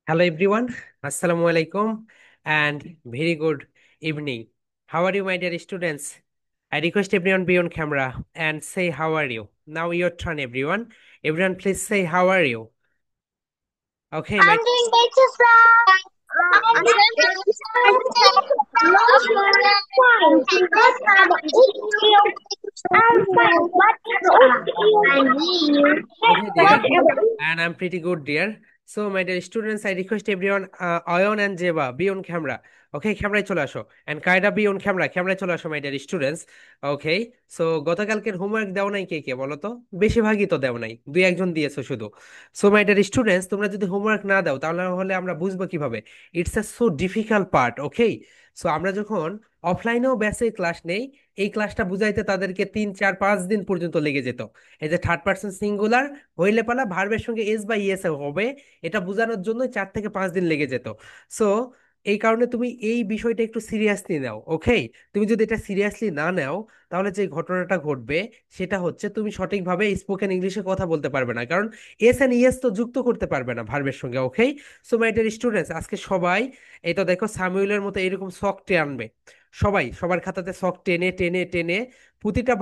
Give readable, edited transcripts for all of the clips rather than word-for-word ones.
Hello everyone, Assalamu alaikum and very good evening. How are you, my dear students? I request everyone be on camera and say how are you. Now your turn, everyone. Everyone, please say how are you. Okay, my I'm doing better, sir. I'm fine. Yes, sir. It's you. I'm fine. What about you? I'm you. okay, What dear. about And I'm pretty good, dear. So, my dear students, I request everyone, Ayon and Jeba, be on camera. Okay, camera চলে আসো। And Kaida be on camera. ক্যামেরায় চলে আসো, my dear students. Okay, so গতকালকের homework দাও নাই কে কে বলো তো? বেশিরভাগই তো দাও নাই। দুই একজন দিয়েছো শুধু। সো মাই ডিয়ার স্টুডেন্টস, তোমরা যদি হোমওয়ার্ক না দাও তাহলে হলে আমরা বুঝবো কিভাবে? It's a so difficult part, okay? So আমরা যখন অফলাইনেও ব্যাচে ক্লাস নেই, এই ক্লাসটা বুঝাইতে তাদেরকে 3 4 5 দিন পর্যন্ত লেগে যেত। এই যে থার্ড পার্সন সিঙ্গুলার হইলে পালা ভার্বের সঙ্গে এস বা ইএস হবে, এটা বোঝানোর জন্য 4 থেকে 5 দিন লেগে যেত। সো এই কারণে তুমি এই বিষয়টা একটু সিরিয়াসলি নাও, ওকে? তুমি যদি এটা সিরিয়াসলি না নাও তাহলে যে ঘটনাটা ঘটবে সেটা হচ্ছে তুমি সঠিকভাবে স্পোকেন ইংলিশে কথা বলতে পারবে না, কারণ এস এন্ড ইএস তো যুক্ত করতে পারবে না ভার্বের সঙ্গে, ওকে? সো মাই ডিয়ার স্টুডেন্টস, আজকে সবাই এই তো দেখো সামুয়েলের মতো এরকম শখ আনবে। সবাই সবার খাতাতে শখ টেনে টেনে টেনে প্রতিটা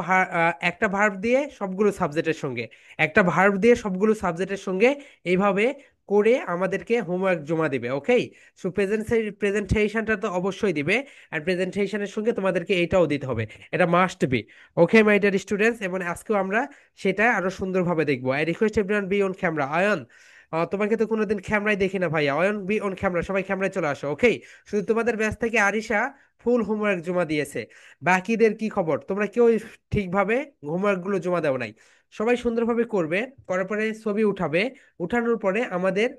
একটা ভার্ব দিয়ে সবগুলো সাবজেক্টের সঙ্গে, একটা ভার্ব দিয়ে সবগুলো সাবজেক্টের সঙ্গে এইভাবে করে আমাদেরকে হোমওয়ার্ক জমা দিবে, ওকে? সো প্রেজেন্টেশনটা তো অবশ্যই দিবে, আর প্রেজেন্টেশনের সঙ্গে তোমাদেরকে এইটাও দিতে হবে। এটা must be, okay my dear students? এবং আজকেও আমরা সেটা আরো সুন্দরভাবে দেখবো। I request everyone be on camera. Ayan, তোমাকে তো কোনোদিন ক্যামেরায় দেখি না ভাইয়া। অয়ন, বি অন ক্যামেরা, সবাই ক্যামেরায় চলে আসো, ওকে? শুধু তোমাদের ব্যাচ থেকে আরিশা ফুল হোমওয়ার্ক জমা দিয়েছে। বাকিদের কি খবর? তোমরা কেউ ঠিকভাবে হোমওয়ার্ক গুলো জমা দেও নাই। সবাই সুন্দরভাবে করবে, করার পরে ছবি উঠাবে, উঠানোর পরে আমাদের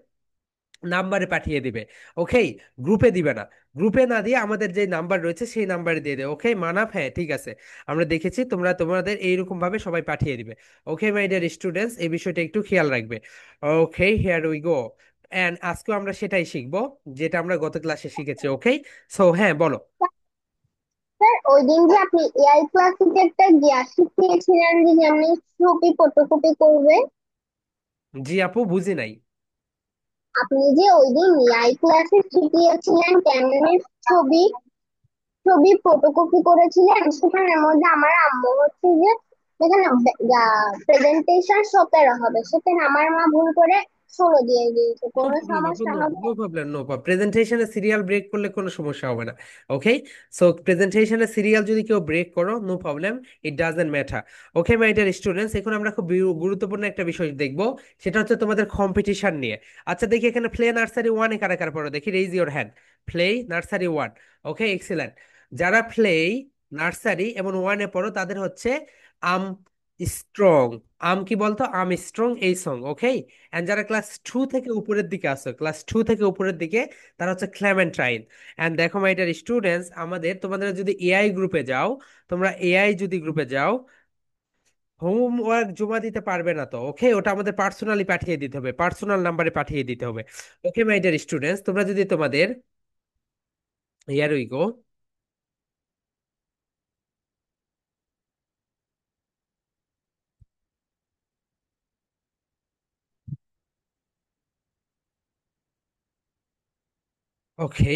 নাম্বারে পাঠিয়ে দিবে, ওকে? গ্রুপে দিবে না। গ্রুপে না দিয়ে আমাদের যে নাম্বার রয়েছে সেই নাম্বারে দিয়ে দেবে, ওকে মানাফ? হ্যাঁ, ঠিক আছে। আমরা দেখেছি তোমরা তোমাদের এইরকম ভাবে সবাই পাঠিয়ে দিবে, ওকে মাই ডিয়ার স্টুডেন্টস? এই বিষয়টা একটু খেয়াল রাখবে। ওকে, হিয়ার উই গো। এন্ড আজকেও আমরা সেটাই শিখবো যেটা আমরা গত ক্লাসে শিখেছি, ওকে? সো হ্যাঁ, বলো। স্যার? ওই দিন যে আপনি এআই ক্লাসিক একটা জ্ঞান শিখিয়েছিলেন যে যেমনি ছবি ফটোকপি করবে, জি আপু, বুঝি নাই। আপনি যে ওই দিন এআই ক্লাসে শিখিয়েছিলেন কেমনি ছবি ছবি ফটোকপি করেছিলেন, সেখানের মধ্যে আমার আম্মু হচ্ছে যে যেখানে প্রেজেন্টেশন 17 হবে, সেখানে আমার মা ভুল করে 16 দিয়ে দিয়েছে। নো কোনো প্রবলেম আপু, সমস্যা নো হবে? No problem, no problem. প্রেজেন্টেশনে সিরিয়াল ব্রেক করলে কোনো সমস্যা হবে না, ওকে? সো প্রেজেন্টেশনে সিরিয়াল যদি কেউ ব্রেক করো, no problem, it doesn't matter. Okay my dear students, এখন আমরা খুব গুরুত্বপূর্ণ একটা বিষয় দেখবো, সেটা হচ্ছে তোমাদের কম্পিটিশন নিয়ে। আচ্ছা দেখি এখানে প্লে নার্সারি ওয়ানে কারা কারা পড়ো, দেখি, raise your hand. Play nursery one, okay, excellent. যারা প্লে নার্সারি এবং ওয়ানে পড়ো তাদের হচ্ছে আম স্ট্রং। আম কি বলতো? আম স্ট্রং, এই সং, ওকে? এন্ড যারা ক্লাস টু থেকে উপরের দিকে আসো, ক্লাস টু থেকে উপরের দিকে, তারা হচ্ছে ক্লেমেন্টাইন। এন্ড দেখো মাই ডিয়ার স্টুডেন্টস, আমাদের তোমাদের যদি এআই গ্রুপে যাও, তোমরা এআই যদি গ্রুপে যাও, হোমওয়ার্ক জমা দিতে পারবে না তো, ওকে? ওটা আমাদের পার্সোনালি পাঠিয়ে দিতে হবে, পার্সোনাল নাম্বারে পাঠিয়ে দিতে হবে, ওকে মাই ডিয়ার স্টুডেন্টস? তোমরা যদি তোমাদের, ইয়ার উই গো, ওকে,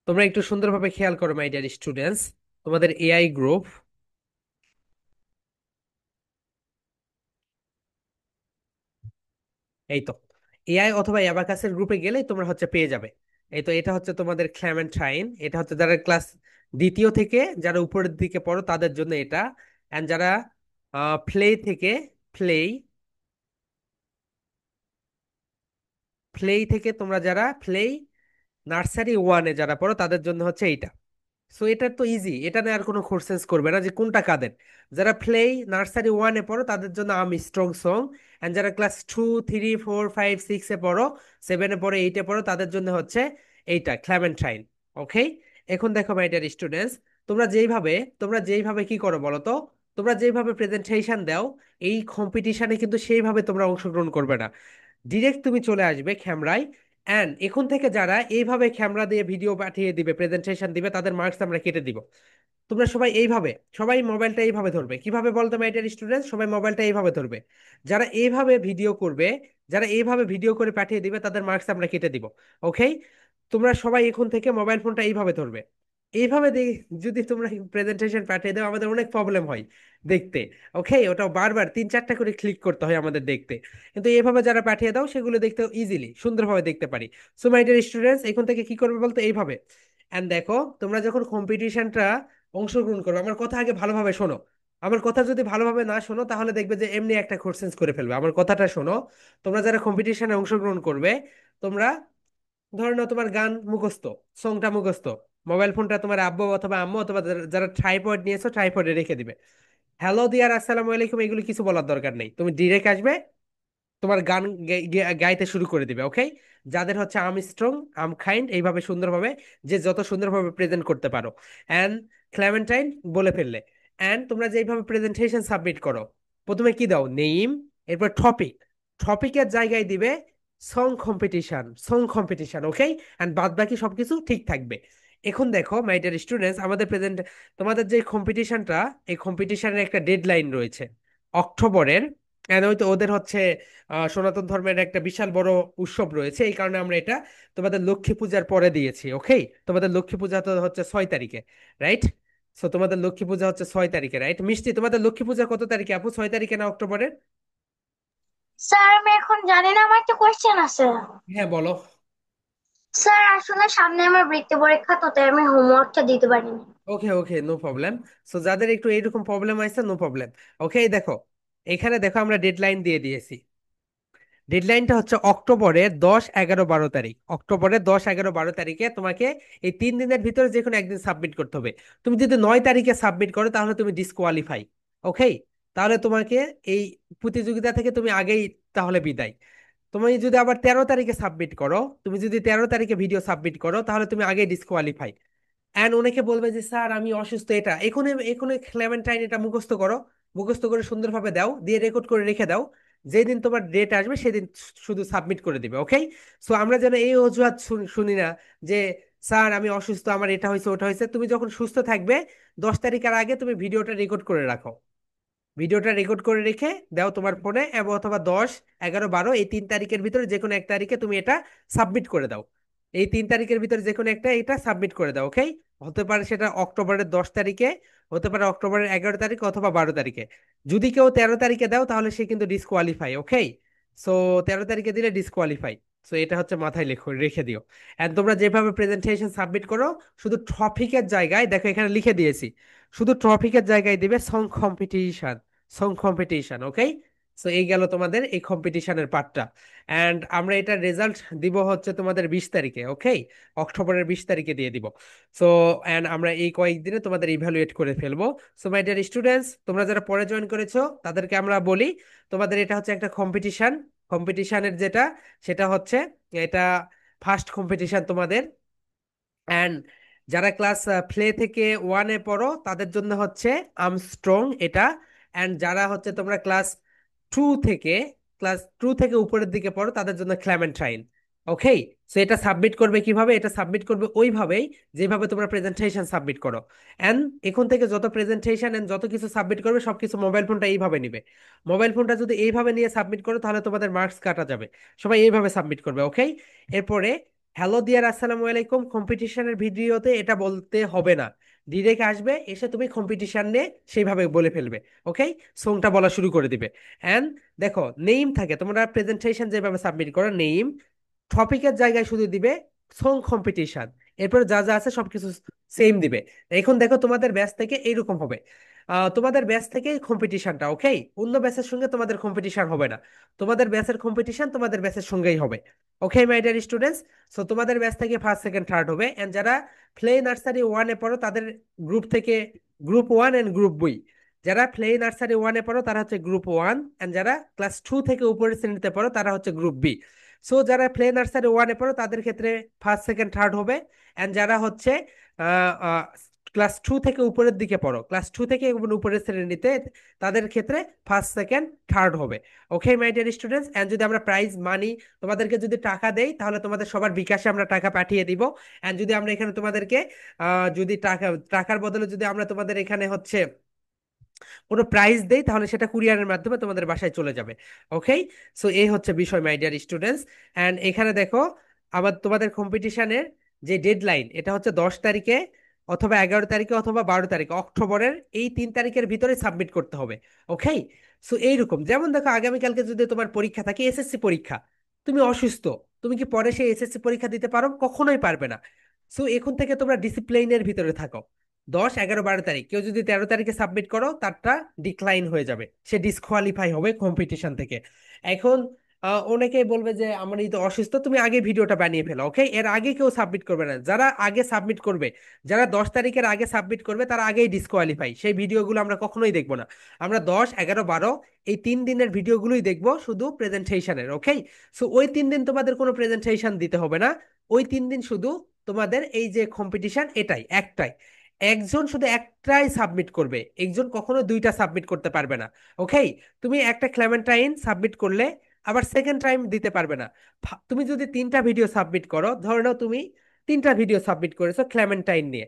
তোমরা একটু সুন্দরভাবে খেয়াল করো মাই ডিয়ার স্টুডেন্টস, তোমাদের এআই গ্রুপ, এই তো এআই অথবা অ্যাবাকাসের গ্রুপে গেলেই তোমরা হচ্ছে পেয়ে যাবে। এই তো এটা হচ্ছে তোমাদের ক্লেমেন্টাইন, এটা হচ্ছে যারা ক্লাস দ্বিতীয় থেকে যারা উপরের দিকে পড়ো তাদের জন্য এটা। এন্ড যারা প্লে থেকে, প্লে প্লে থেকে তোমরা যারা প্লে নার্সারি ওয়ানে যারা পড়ো তাদের জন্য হচ্ছে এইটা। সো এটা তো ইজি, এটা নিয়ে আর কোনো কোর্সেন্স করবে না যে কোনটা কাদের। যারা প্লে নার্সারি ওয়ানে পড়ো তাদের জন্য আম স্ট্রং সং। এন্ড যারা ক্লাস 2 3 4 5 6-এ পড়ো, 7-এ পড়ো, 8-এ পড়ো, তাদের জন্য হচ্ছে এইটা ক্লেমেন্টাইন, ওকে? এখন দেখো মাই ডিয়ার স্টুডেন্টস, তোমরা যেইভাবে তোমরা যেইভাবে কি করো বলো তো? তোমরা যেইভাবে প্রেজেন্টেশন দাও, এই কম্পিটিশনে কিন্তু সেইভাবে তোমরা অংশগ্রহণ করবে না। ডিরেক্ট তুমি চলে আসবে ক্যামেরায়। অ্যান্ড এখন থেকে যারা এইভাবে ক্যামেরা দিয়ে ভিডিও পাঠিয়ে দিবে, প্রেজেন্টেশন দিবে, তাদের মার্কস আমরা কেটে দিব। তোমরা সবাই এইভাবে, সবাই মোবাইলটা এইভাবে ধরবে। কিভাবে বলতো মাই ডিয়ার স্টুডেন্ট? সবাই মোবাইলটা এইভাবে ধরবে। যারা এইভাবে ভিডিও করবে, যারা এইভাবে ভিডিও করে পাঠিয়ে দিবে তাদের মার্কস আমরা কেটে দিব। ওকে, তোমরা সবাই এখন থেকে মোবাইল ফোনটা এইভাবে ধরবে। এইভাবে যদি তোমরা প্রেজেন্টেশন পাঠিয়ে দাও আমাদের অনেক প্রবলেম হয় দেখতে। ওকে, ওটা বারবার 3-4টা করে ক্লিক করতে হয় আমাদের দেখতে। কিন্তু এইভাবে যারা পাঠিয়ে দাও সেগুলো দেখতে ইজিলি সুন্দরভাবে দেখতে পারি। সো মাই ডিয়ার স্টুডেন্টস, এখন থেকে কি করবে বলতো, এইভাবে। এন্ড দেখো, তোমরা যখন কম্পিটিশনটা অংশগ্রহণ করবে, আমার কথা আগে ভালোভাবে শোনো। আমার কথা যদি ভালোভাবে না শোনো তাহলে দেখবে যে এমনি একটা কোশ্চেন্স করে ফেলবে। আমার কথাটা শোনো। তোমরা যারা কম্পিটিশনে অংশগ্রহণ করবে, তোমরা ধরে নাও তোমার গান মুখস্থ, সংটা মুখস্থ, মোবাইল ফোনটা তোমার আব্বু অথবা আম্মু অথবা যারা ট্রাইপড নিয়েছো ট্রাইপডে রেখে দিবে। হ্যালো দিয়ার আসসালামু আলাইকুম এগুলো কিছু বলার দরকার নেই, তুমি ডিরেক্ট আসবে, তোমার গান গাইতে শুরু করে দিবে। ওকে, যাদের হচ্ছে আম স্ট্রং, আম কাইন্ড, এইভাবে সুন্দরভাবে, যে যত সুন্দরভাবে প্রেজেন্ট করতে পারো। অ্যান্ড ক্লেমেন্টাইন বলে ফেললে। অ্যান্ড তোমরা যেভাবে প্রেজেন্টেশন সাবমিট করো, প্রথমে কি দাও, নেম, এরপর টপিক, টপিকের জায়গায় দিবে song competition, song competition. Okay, and বাদ বাকি সবকিছু ঠিক থাকবে। এখন দেখো মাই ডিয়ার স্টুডেন্টস, আমাদের প্রেজেন্ট, তোমাদের যে কম্পিটিশনটা, এই কম্পিটিশনের একটা ডেডলাইন রয়েছে অক্টোবরের। এন্ড হয়তো ওদের হচ্ছে সনাতন ধর্মের একটা বিশাল বড় উৎসব রয়েছে, এই কারণে আমরা এটা তোমাদের লক্ষ্মী পূজার পরে দিয়েছি। ওকে, তোমাদের লক্ষ্মী পূজা তো হচ্ছে 6 তারিখে, রাইট? সো তোমাদের লক্ষ্মী পূজা হচ্ছে 6 তারিখে, রাইট মিষ্টি? তোমাদের লক্ষ্মী পূজা কত তারিখে আপু, 6 তারিখে না অক্টোবরের? স্যার আমি এখন জানি না, আমার একটা কোয়েশ্চেন আছে। হ্যাঁ বলো। স্যার আসলে সামনে আমার বৃত্তি পরীক্ষা, তো তাই আমি হোমওয়ার্কটা দিতে পারিনি। ওকে ওকে, নো প্রবলেম। সো যাদের একটু এইরকম প্রবলেম আছে, নো প্রবলেম। ওকে, দেখো, এখানে দেখো আমরা ডেডলাইন দিয়ে দিয়েছি। ডেডলাইনটা হচ্ছে অক্টোবরের 10, 11, 12 তারিখ। অক্টোবরের 10, 11, 12 তারিখে তোমাকে এই 3 দিনের ভিতরে যে কোনো একদিন সাবমিট করতে হবে। তুমি যদি 9 তারিখে সাবমিট করো তাহলে তুমি ডিসকোয়ালিফাই। ওকে, তাহলে তোমাকে এই প্রতিযোগিতা থেকে তুমি আগেই তাহলে বিদায়। তুমি যদি আবার 13 তারিখে সাবমিট করো, তুমি যদি 13 তারিখে ভিডিও সাবমিট করো তাহলে তুমি আগেই ডিসকোয়ালিফাই। এন্ড অনেকে বলবে যে স্যার আমি অসুস্থ, এটা এখনই এখনই ক্লেমেন্টাইন এটা মুখস্থ করো, মুখস্থ করে সুন্দরভাবে দাও, দিয়ে রেকর্ড করে রেখে দাও। যেদিন তোমার ডেট আসবে সেদিন শুধু সাবমিট করে দিবে। ওকে, সো আমরা যেন এই অজুহাত শুনি না যে স্যার আমি অসুস্থ, আমার এটা হয়েছে ওটা হয়েছে। তুমি যখন সুস্থ থাকবে 10 তারিখের আগে তুমি ভিডিওটা রেকর্ড করে রাখো, ভিডিওটা রেকর্ড করে রেখে দাও তোমার ফোনে, এবং অথবা 10, 11, 12 এই 3 তারিখের ভিতরে যে কোনো এক তারিখে তুমি এটা সাবমিট করে দাও। এই 3 তারিখের ভিতরে যে কোনো একটা এটা সাবমিট করে দাও। ওকে, হতে পারে সেটা অক্টোবরের 10 তারিখে, হতে পারে অক্টোবরের 11 তারিখে অথবা 12 তারিখে। যদি কেউ 13 তারিখে দাও তাহলে সে কিন্তু ডিসকোয়ালিফাই। ওকে, সো 13 তারিখে দিলে ডিসকোয়ালিফাই। সো এটা হচ্ছে মাথায় রেখে দিও। এন্ড তোমরা যেভাবে প্রেজেন্টেশন সাবমিট করো, শুধু টপিকের জায়গায় দেখো এখানে লিখে দিয়েছি, শুধু টপিকের জায়গায় দিবে সং কম্পিটিশন, সং কম্পিটিশন। ওকে, সো এই গেল তোমাদের এই কম্পিটিশনের পার্টটা। অ্যান্ড আমরা এটার রেজাল্ট দিব হচ্ছে তোমাদের 20 তারিখে। ওকে, অক্টোবরের 20 তারিখে দিয়ে দিব। সো অ্যান্ড আমরা এই কয়েকদিনে তোমাদের ইভ্যালুয়েট করে ফেলবো। সো মাই ডিয়ার স্টুডেন্টস, তোমরা যারা পরে জয়েন করেছো তাদেরকে আমরা বলি, তোমাদের এটা হচ্ছে একটা কম্পিটিশন। কম্পিটিশনের যেটা, সেটা হচ্ছে এটা ফার্স্ট কম্পিটিশন তোমাদের। অ্যান্ড যারা ক্লাস প্লে থেকে ওয়ানে পড়ো তাদের জন্য হচ্ছে আর্মস্ট্রং এটা। অ্যান্ড যারা হচ্ছে তোমরা টু থেকে ক্লাস 2 থেকে উপরের দিকে পড়ো তাদের জন্য ক্ল্যামেন্টাইন। ওকে, সো এটা সাবমিট করবে কিভাবে, এটা সাবমিট করবে ওইভাবেই যেভাবে তোমরা প্রেজেন্টেশন সাবমিট করো। অ্যান্ড এখন থেকে যত প্রেজেন্টেশন এন্ড যত কিছু সাবমিট করবে সবকিছু মোবাইল ফোনটা এইভাবে নিবে। মোবাইল ফোনটা যদি এইভাবে নিয়ে সাবমিট করো তাহলে তোমাদের মার্কস কাটা যাবে। সবাই এইভাবে সাবমিট করবে। ওকে, এরপরে হ্যালো দিয়ার আসসালামু আলাইকুম কম্পিটিশনের ভিডিওতে এটা বলতে হবে না, ডিরেক্ট আসবে, এসে তুমি কম্পিটিশন নিয়ে সেইভাবে বলে ফেলবে। ওকে, সংটা বলা শুরু করে দিবে। অ্যান্ড দেখো নেইম থাকে, তোমরা প্রেজেন্টেশন যেভাবে সাবমিট করো, নেইম টপিকের জায়গায় শুধু দিবে সং কম্পিটিশন, এরপর যা যা আছে সবকিছু সেম দিবে। এখন দেখো তোমাদের ব্যাচ থেকে এইরকম হবে, তোমাদের ব্যাচ থেকে কম্পিটিশনটা। ওকে, অন্য ব্যাচের সঙ্গে তোমাদের কম্পিটিশন হবে না, তোমাদের ব্যাচের কম্পিটিশন তোমাদের ব্যাচের সঙ্গেই হবে। Okay my dear students, so তোমাদের ব্যাচ থেকে ফার্স্ট সেকেন্ড থার্ড হবে। এন্ড যারা প্লে নার্সারি ওয়ানে পড়ো তাদের গ্রুপ থেকে group one and group B, যারা প্লে নার্সারি ওয়ানে পড়ো তারা হচ্ছে গ্রুপ ওয়ান, এন্ড যারা ক্লাস 2 থেকে উপরের শ্রেণীতে পড়ো তারা হচ্ছে গ্রুপ বি। সো যারা প্লে নার্সারি ওয়ানে পড়ো তাদের ক্ষেত্রে ফার্স্ট সেকেন্ড থার্ড হবে। এন্ড যারা হচ্ছে ক্লাস 2 থেকে উপরের দিকে পড়ো, ক্লাস 2 থেকে উপরের শ্রেণীতে, তাদের ক্ষেত্রে ফার্স্ট সেকেন্ড থার্ড হবে। Okay my dear students, and যদি আমরা প্রাইজ মানি, তোমাদেরকে যদি টাকা দেই তাহলে তোমাদের সবার বিকাশে আমরা টাকা পাঠিয়ে দিব। এন্ড যদি আমরা এখানে তোমাদেরকে যদি টাকার বদলে যদি আমরা তোমাদের এখানে হচ্ছে কোনো প্রাইজ দেই, তাহলে সেটা কুরিয়ারের মাধ্যমে তোমাদের বাসায় চলে যাবে। ওকে, সো এই হচ্ছে বিষয় মাই ডিয়ার স্টুডেন্টস। অ্যান্ড এখানে দেখো, আবার তোমাদের কম্পিটিশনের যে ডেডলাইন, এটা হচ্ছে 10 তারিখে অথবা 11 তারিখে অথবা 12 তারিখে, অক্টোবরের এই 3 তারিখের ভিতরে সাবমিট করতে হবে। ওকে, সো এইরকম, যেমন দেখো আগামীকালকে যদি তোমার পরীক্ষা থাকে, এসএসসি পরীক্ষা, তুমি অসুস্থ, তুমি কি পরে সেই এসএসসি পরীক্ষা দিতে পারো? কখনোই পারবে না। সো এখন থেকে তোমরা ডিসিপ্লিনের ভিতরে থাকো। 10, 11, 12 তারিখ, কেউ যদি 13 তারিখে সাবমিট করো, তারটা ডিক্লাইন হয়ে যাবে, সে ডিসকোয়ালিফাই হবে কম্পিটিশন থেকে। এখন অনেকেই বলবে যে আমার এই তো অসুস্থ, তুমি আগে ভিডিওটা বানিয়ে ফেলো। ওকে, এর আগে কেউ সাবমিট করবে না, যারা আগে সাবমিট করবে, যারা 10 তারিখের আগে সাবমিট করবে, তারা আগেই ডিসকোয়ালিফাই, সেই ভিডিওগুলো আমরা কখনোই দেখবো না। আমরা 10, 11, 12 এই 3 দিনের ভিডিওগুলোই দেখবো, শুধু প্রেজেন্টেশনের। ওকে, সো ওই 3 দিন তোমাদের কোনো প্রেজেন্টেশন দিতে হবে না। ওই 3 দিন শুধু তোমাদের এই যে কম্পিটিশন, এটাই একটাই, একজন শুধু একটাই সাবমিট করবে, একজন কখনো দুইটা সাবমিট করতে পারবে না। ওকে, তুমি একটা ক্লেমেন্টাইন সাবমিট করলে আবার সেকেন্ড টাইম দিতে পারবে না। তুমি যদি 3টা ভিডিও সাবমিট করো, ধরে নাও তুমি 3টা ভিডিও সাবমিট করেছো ক্লেমেন্টাইন নিয়ে,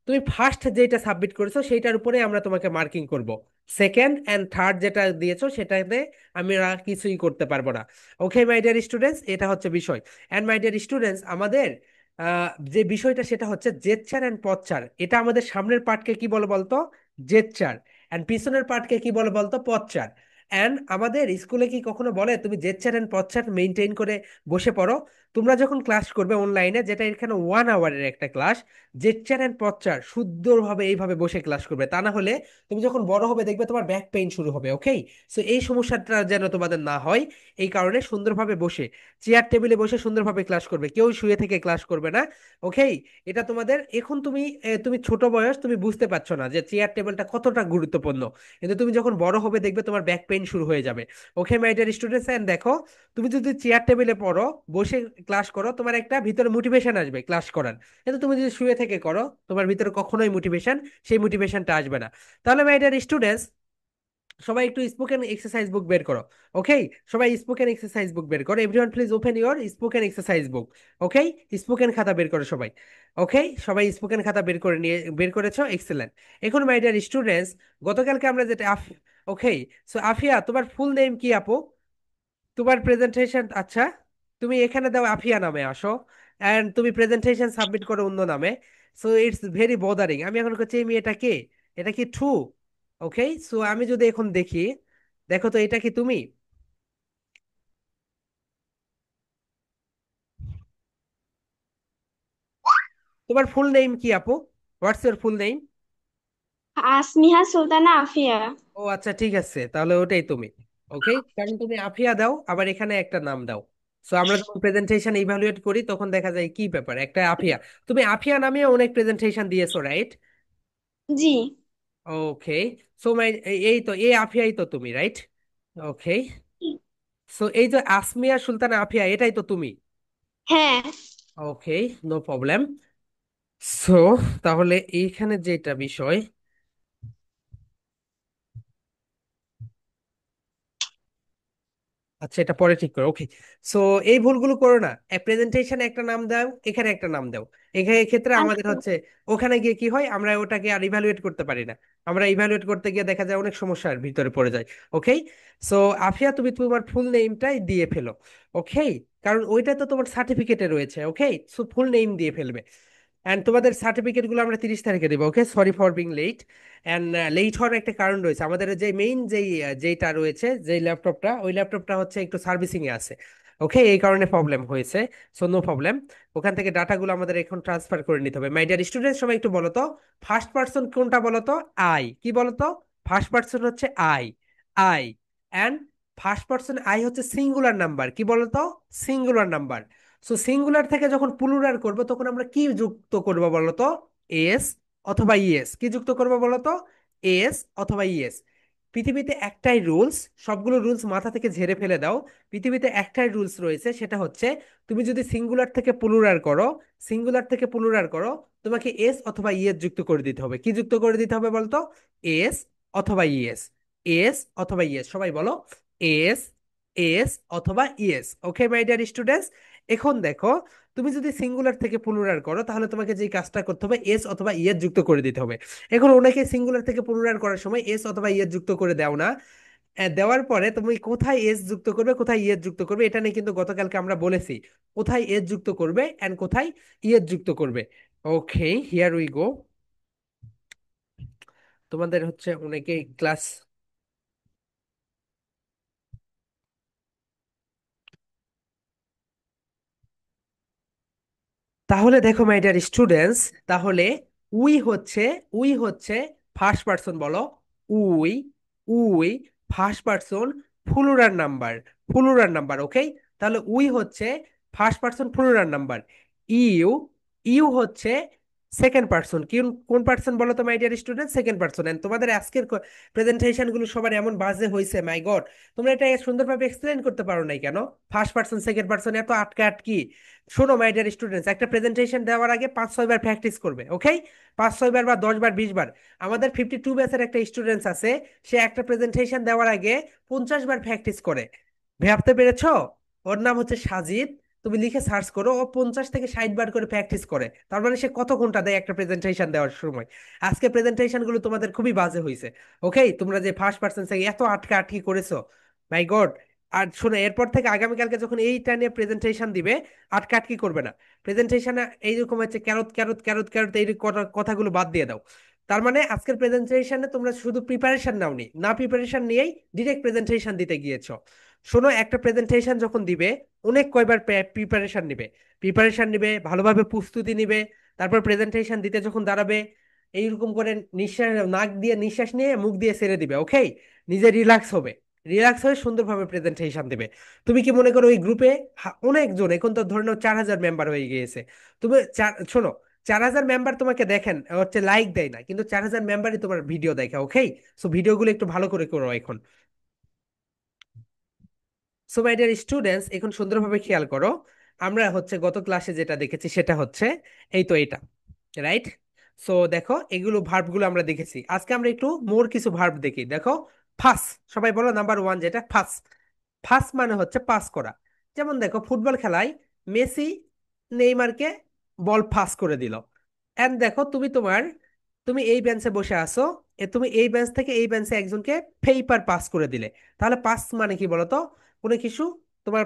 তুমি ফার্স্ট যেটা সাবমিট করেছো সেইটার উপরে আমরা তোমাকে মার্কিং করব, সেকেন্ড অ্যান্ড থার্ড যেটা দিয়েছো সেটাতে আমরা কিছুই করতে পারবো না। ওকে মাই ডিয়ার স্টুডেন্টস, এটা হচ্ছে বিষয়। অ্যান্ড মাই ডিয়ার স্টুডেন্টস, আমাদের যে বিষয়টা সেটা হচ্ছে জেচ্চার অ্যান্ড পচ্চার। এটা আমাদের সামনের পার্টকে কি বলে বলতো? জেচ্চার। অ্যান্ড পিছনের পার্টকে কি বলে বলতো? পচ্চার। অ্যান্ড আমাদের স্কুলে কি কখনো বলে তুমি জেচ্চার অ্যান্ড পচ্চার মেনটেন করে বসে পড়ো? তোমরা যখন ক্লাস করবে অনলাইনে, যেটা এখানে 1 আওয়ারের একটা ক্লাস, জেচ্চার অ্যান্ড পচ্চার শুদ্ধভাবে এইভাবে বসে ক্লাস করবে, তা না হলে তুমি যখন বড় হবে দেখবে তোমার ব্যাক পেইন শুরু হবে। ওকে, সো এই সমস্যাটা যেন তোমাদের না হয়, এই কারণে সুন্দরভাবে বসে, চেয়ার টেবিলে বসে সুন্দরভাবে ক্লাস করবে, কেউ শুয়ে থেকে ক্লাস করবে না। ওকে, এটা তোমাদের এখন তুমি ছোট বয়স, তুমি বুঝতে পারছো না যে চেয়ার টেবিলটা কতটা গুরুত্বপূর্ণ, কিন্তু তুমি যখন বড় হবে দেখবে তোমার ব্যাক পেইন শুরু হয়ে যাবে। ওকে মাই ডিয়ার স্টুডেন্টস, এন্ড দেখো, তুমি যদি চেয়ার টেবিলে পড়ো, বসে ক্লাস করো, তোমার একটা ভিতরে মোটিভেশন আসবে ক্লাস করার। কিন্তু তুমি যদি শুয়ে থেকে করো, তোমার ভিতরে কখনোই মোটিভেশন, সেই মোটিভেশনটা আসবে না। তাহলে মাই ডিয়ার স্টুডেন্টস, সবাই একটু স্পোকেন এক্সারসাইজ বুক বের করো। ওকে, সবাই স্পোকেন এক্সারসাইজ বুক বের করো, everyone please open your spoken exercise book. Okay, spoken খাতা বের করো সবাই। ওকে, সবাই স্পোকেন খাতা বের করেছো, এক্সেলেন্ট। এখন মাই ডিয়ার স্টুডেন্টস, গতকালকে আমরা যেটা ওকে, সো আফিয়া, তোমার ফুল নেম কি আপু? তোমার প্রেজেন্টেশন, আচ্ছা, তুমি এখানে দাও আফিয়া নামে আসো, এন্ড তুমি প্রেজেন্টেশন সাবমিট করো অন্য নামে। সো ইটস ভেরি বোদারিং, আমি এখন করছি এই মেয়েটা কে, এটা কি ট্রু? ওকে, সো আমি যদি এখন দেখি, দেখো তো এটা কি তুমি? তোমার ফুল নেম কি আপু? What's your full name? Asniha Sultana Afia. ও আচ্ছা, ঠিক আছে, তাহলে ওটাই তুমি। ওকে, কারণ তুমি আফিয়া দাও, আবার এখানে একটা নাম দাও। সো আমরা যখন প্রেজেন্টেশন ইভালুয়েট করি, তখন দেখা যায় কি ব্যাপার, একটা আফিয়া, তুমি আফিয়া নামে অনেক প্রেজেন্টেশন দিয়েছো, রাইট? জি। ওকে, সো মাই, এই তো এই আফিয়াই তো তুমি, রাইট? ওকে, সো এই যে আসমিয়া সুলতানা আফিয়া, এটাই তো তুমি? হ্যাঁ। ওকে, নো প্রবলেম। সো তাহলে এইখানে যেটা বিষয়, আচ্ছা এটা পরে ঠিক করো। ওকে, সো এই ভুলগুলো করো না, প্রেজেন্টেশনে একটা নাম দাও, এখানে একটা নাম দাও। এখানে ক্ষেত্রে আমাদের আচ্ছা। হচ্ছে, ওখানে গিয়ে কি হয়, আমরা ওটাকে আর ইভ্যালুয়েট করতে পারি না, আমরা ইভ্যালুয়েট করতে গিয়ে দেখা যায় অনেক সমস্যার ভিতরে পড়ে যায়। ওকে, সো আফিয়া, তুমি তোমার ফুল নেমটাই দিয়ে ফেলো। ওকে, কারণ ওইটা তো তোমার সার্টিফিকেটে রয়েছে। ওকে, সো ফুল নেম দিয়ে ফেলবে। অ্যান্ড তোমাদের সার্টিফিকেট গুলো আমরা 30 তারিখে দেবো। Okay, sorry for being late. And late হওয়ার একটা কারণ রয়েছে, আমাদের যে মেইন যেইটা রয়েছে, যেই ল্যাপটপটা, ওই ল্যাপটপটা হচ্ছে একটু সার্ভিসিং এ আছে। ওকে, এই কারণে প্রবলেম হয়েছে। সো নো প্রবলেম, ওখান থেকে ডাটাগুলো আমাদের এখন ট্রান্সফার করে নিতে হবে। মাই ডিয়ার স্টুডেন্ট, সবাই একটু বলো তো, ফার্স্ট পার্সন কোনটা বলো তো? আই, কি বলো তো? ফার্স্ট পার্সন হচ্ছে I. I. And first person I হচ্ছে সিঙ্গুলার নাম্বার, কি বলো তো? Singular number. সো সিঙ্গুলার থেকে যখন প্লুরাল করব, তখন আমরা কি যুক্ত করব বলো তো? এস অথবা ইএস। কি যুক্ত করব বলো তো? এস অথবা ইএস। পৃথিবীতে একটাই রুলস, সবগুলো রুলস মাথা থেকে ঝেড়ে ফেলে দাও। পৃথিবীতে একটাই রুলস রয়েছে, সেটা হচ্ছে তুমি যদি সিঙ্গুলার থেকে প্লুরাল করো, সিঙ্গুলার থেকে প্লুরাল করো, তোমাকে এস অথবা ইএস যুক্ত করে দিতে হবে। কি যুক্ত করে দিতে হবে বলতো? এস অথবা ইএস। এস অথবা ইএস, সবাই বলো, এস, এস অথবা E S. Okay my dear students, এখন দেখো, তুমি যদি সিঙ্গুলার থেকে প্লুরাল করো তাহলে তোমাকে যে কাজটা করতে হবে এস অথবা ইয়েস যুক্ত করে দিতে হবে। এখন অনেকে সিঙ্গুলার থেকে প্লুরাল করার সময় এস অথবা ইয়েস যুক্ত করে দাও না। দেওয়ার পরে তুমি কোথায় এস যুক্ত করবে কোথায় ইয়েস যুক্ত করবে এটা নিয়ে কিন্তু গতকালকে আমরা বলেছি, কোথায় এস যুক্ত করবে এন্ড কোথায় ইয়েস যুক্ত করবে। Okay, here we go. তোমাদের হচ্ছে অনেকে ক্লাস, তাহলে দেখো মাই ডিয়ার স্টুডেন্টস, তাহলে উই হচ্ছে, উই হচ্ছে ফার্স্ট পার্সন, বলো we. We first person plural number, plural number. Okay, তাহলে উই হচ্ছে first person plural number. You, you হচ্ছে সেকেন্ড পার্সন। কোন কোন পার্সন বলো তো my dear student? Second person. And তোমাদের আজকের প্রেজেন্টেশন গুলো সবার এমন বাজে হয়েছে, মাই গড, তোমরা এটা সুন্দরভাবে এক্সপ্লেন করতে পারো নাই কেন? ফার্স্ট পার্সন সেকেন্ড পার্সন এত আটকা আটকি। শোনো মাই ডিয়ার স্টুডেন্টস, একটা প্রেজেন্টেশন দেওয়ার আগে 5-6 বার প্র্যাকটিস করবে। ওকে, 5-6 বার বা 10 বার 20 বার। আমাদের 52 ব্যাচের একটা স্টুডেন্টস আছে, সে একটা প্রেজেন্টেশন দেওয়ার আগে 50 বার প্র্যাকটিস করে। ভাবতে পেরেছো? ওর নাম হচ্ছে সাজিদ। তুমি লিখে সার্চ করো, ও 50 থেকে 60 বার করে প্র্যাকটিস করে। তার মানে সে কত ঘন্টা দেয় একটা প্রেজেন্টেশন দেওয়ার সময়। আজকে প্রেজেন্টেশন গুলো তোমাদের খুবই বাজে হয়েছে। ওকে, তোমরা যে ফার্স্ট পার্সন থেকে এত আটকা আটকি করেছো, মাই গড। আর শোনো, এরপর থেকে আগামীকালকে যখন এইটা নিয়ে প্রেজেন্টেশন দিবে, আটকাটকি করবে না। প্রেজেন্টেশনে এইরকম হচ্ছে ক্যারত ক্যারত ক্যারত ক্যারত এই কথাগুলো বাদ দিয়ে দাও। তার মানে আজকের প্রেজেন্টেশনে তোমরা শুধু প্রিপারেশন নাওনি, না প্রিপারেশন নিয়েই ডিরেক্ট প্রেজেন্টেশন দিতে গিয়েছো। শোনো, একটা প্রেজেন্টেশন যখন দিবে, অনেক কয়বার প্রিপারেশন নিবে, প্রিপারেশন নিবে, ভালোভাবে প্রস্তুতি নিবে। তারপর প্রেজেন্টেশন দিতে যখন দাঁড়াবে, এইরকম করে নিঃশ্বাস, নাক দিয়ে নিঃশ্বাস নিয়ে মুখ দিয়ে ছেড়ে দিবে। ওকে, নিজে রিল্যাক্স হবে, রিল্যাক্স হয়ে সুন্দরভাবে প্রেজেন্টেশন দিবে। তুমি কি মনে করো ওই গ্রুপে অনেকজন, এখন তো ধরে নাও 4,000 মেম্বার হয়ে গিয়েছে। তুমি শোনো, 4,000 মেম্বার তোমাকে দেখেন হচ্ছে লাইক দেয় না, কিন্তু 4,000 মেম্বারই তোমার ভিডিও দেখে। ওকে, সো ভিডিওগুলো একটু ভালো করে করো এখন। সো মাই ডিয়ার স্টুডেন্টস, এখন সুন্দরভাবে খেয়াল করো। আমরা হচ্ছে গত ক্লাসে যেটা দেখেছি সেটা হচ্ছে এই তো এটা, রাইট? সো দেখো, এগুলো ভার্বগুলো আমরা দেখেছি। আজকে আমরা একটু মোর কিছু ভার্ব দেখি। দেখো, ফাস, সবাই বলো নাম্বার ওয়ান যেটা ফাস। ফাস মানে হচ্ছে পাস করা। যেমন দেখো, ফুটবল খেলায় মেসি নেইমারকে বল পাস করে দিল। এন্ড দেখো, তুমি এই বেঞ্চে বসে আছো, তুমি এই বেঞ্চ থেকে এই বেঞ্চে একজনকে পেপার পাস করে দিলে। তাহলে পাস মানে কি বলতো? কোনো কিছু তোমার,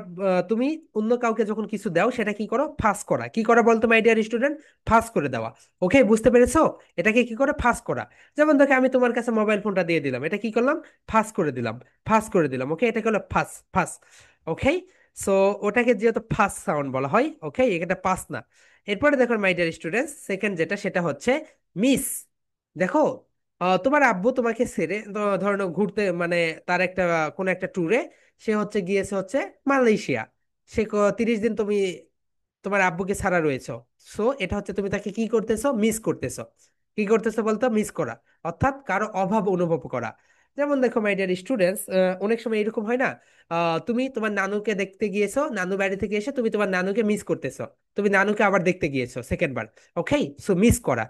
তুমি অন্য কাউকে যখন কিছু দাও সেটা কি করো? ফাঁস করা। কি করা বলতো মাই ডিয়ার স্টুডেন্ট? ফাঁস করে দেওয়া। ওকে, বুঝতে পেরেছো? এটাকে কি করে? ফাঁস করা। যেমন দেখো, আমি তোমার কাছে মোবাইল ফোনটা দিয়ে দিলাম, এটা কি করলাম? ফাঁস করে দিলাম, ফাঁস করে দিলাম। ওকে, এটা হলো ফাঁস, ফাঁস। ওকে, সো ওটাকে যেহেতু ফাঁস সাউন্ড বলা হয়, ওকে, এটা পাস না। এরপরে দেখো মাই ডিয়ার স্টুডেন্টস, সেকেন্ড যেটা সেটা হচ্ছে মিস। দেখো, তোমার আব্বু তোমাকে ছেড়ে ধরো ঘুরতে, মানে তার একটা কোনো একটা ট্যুরে সে হচ্ছে গিয়েছে হচ্ছে মালয়েশিয়া। 30 দিন তুমি তোমার আব্বুকে ছাড়া রয়েছো। সো এটা হচ্ছে তুমি তাকে কি করতেছো? মিস করতেছো। কি করতেছো বলতো? মিস করা, অর্থাৎ কারো অভাব অনুভব করা। যেমন দেখো মাই ডিয়ার স্টুডেন্টস, অনেক সময় এরকম হয় না, তুমি তোমার নানুকে দেখতে গিয়েছো, নানু বাড়ি থেকে এসে তুমি তোমার নানুকে মিস করতেছো, তুমি নানুকে আবার দেখতে গিয়েছো সেকেন্ড বার। ওকে, সো মিস করা।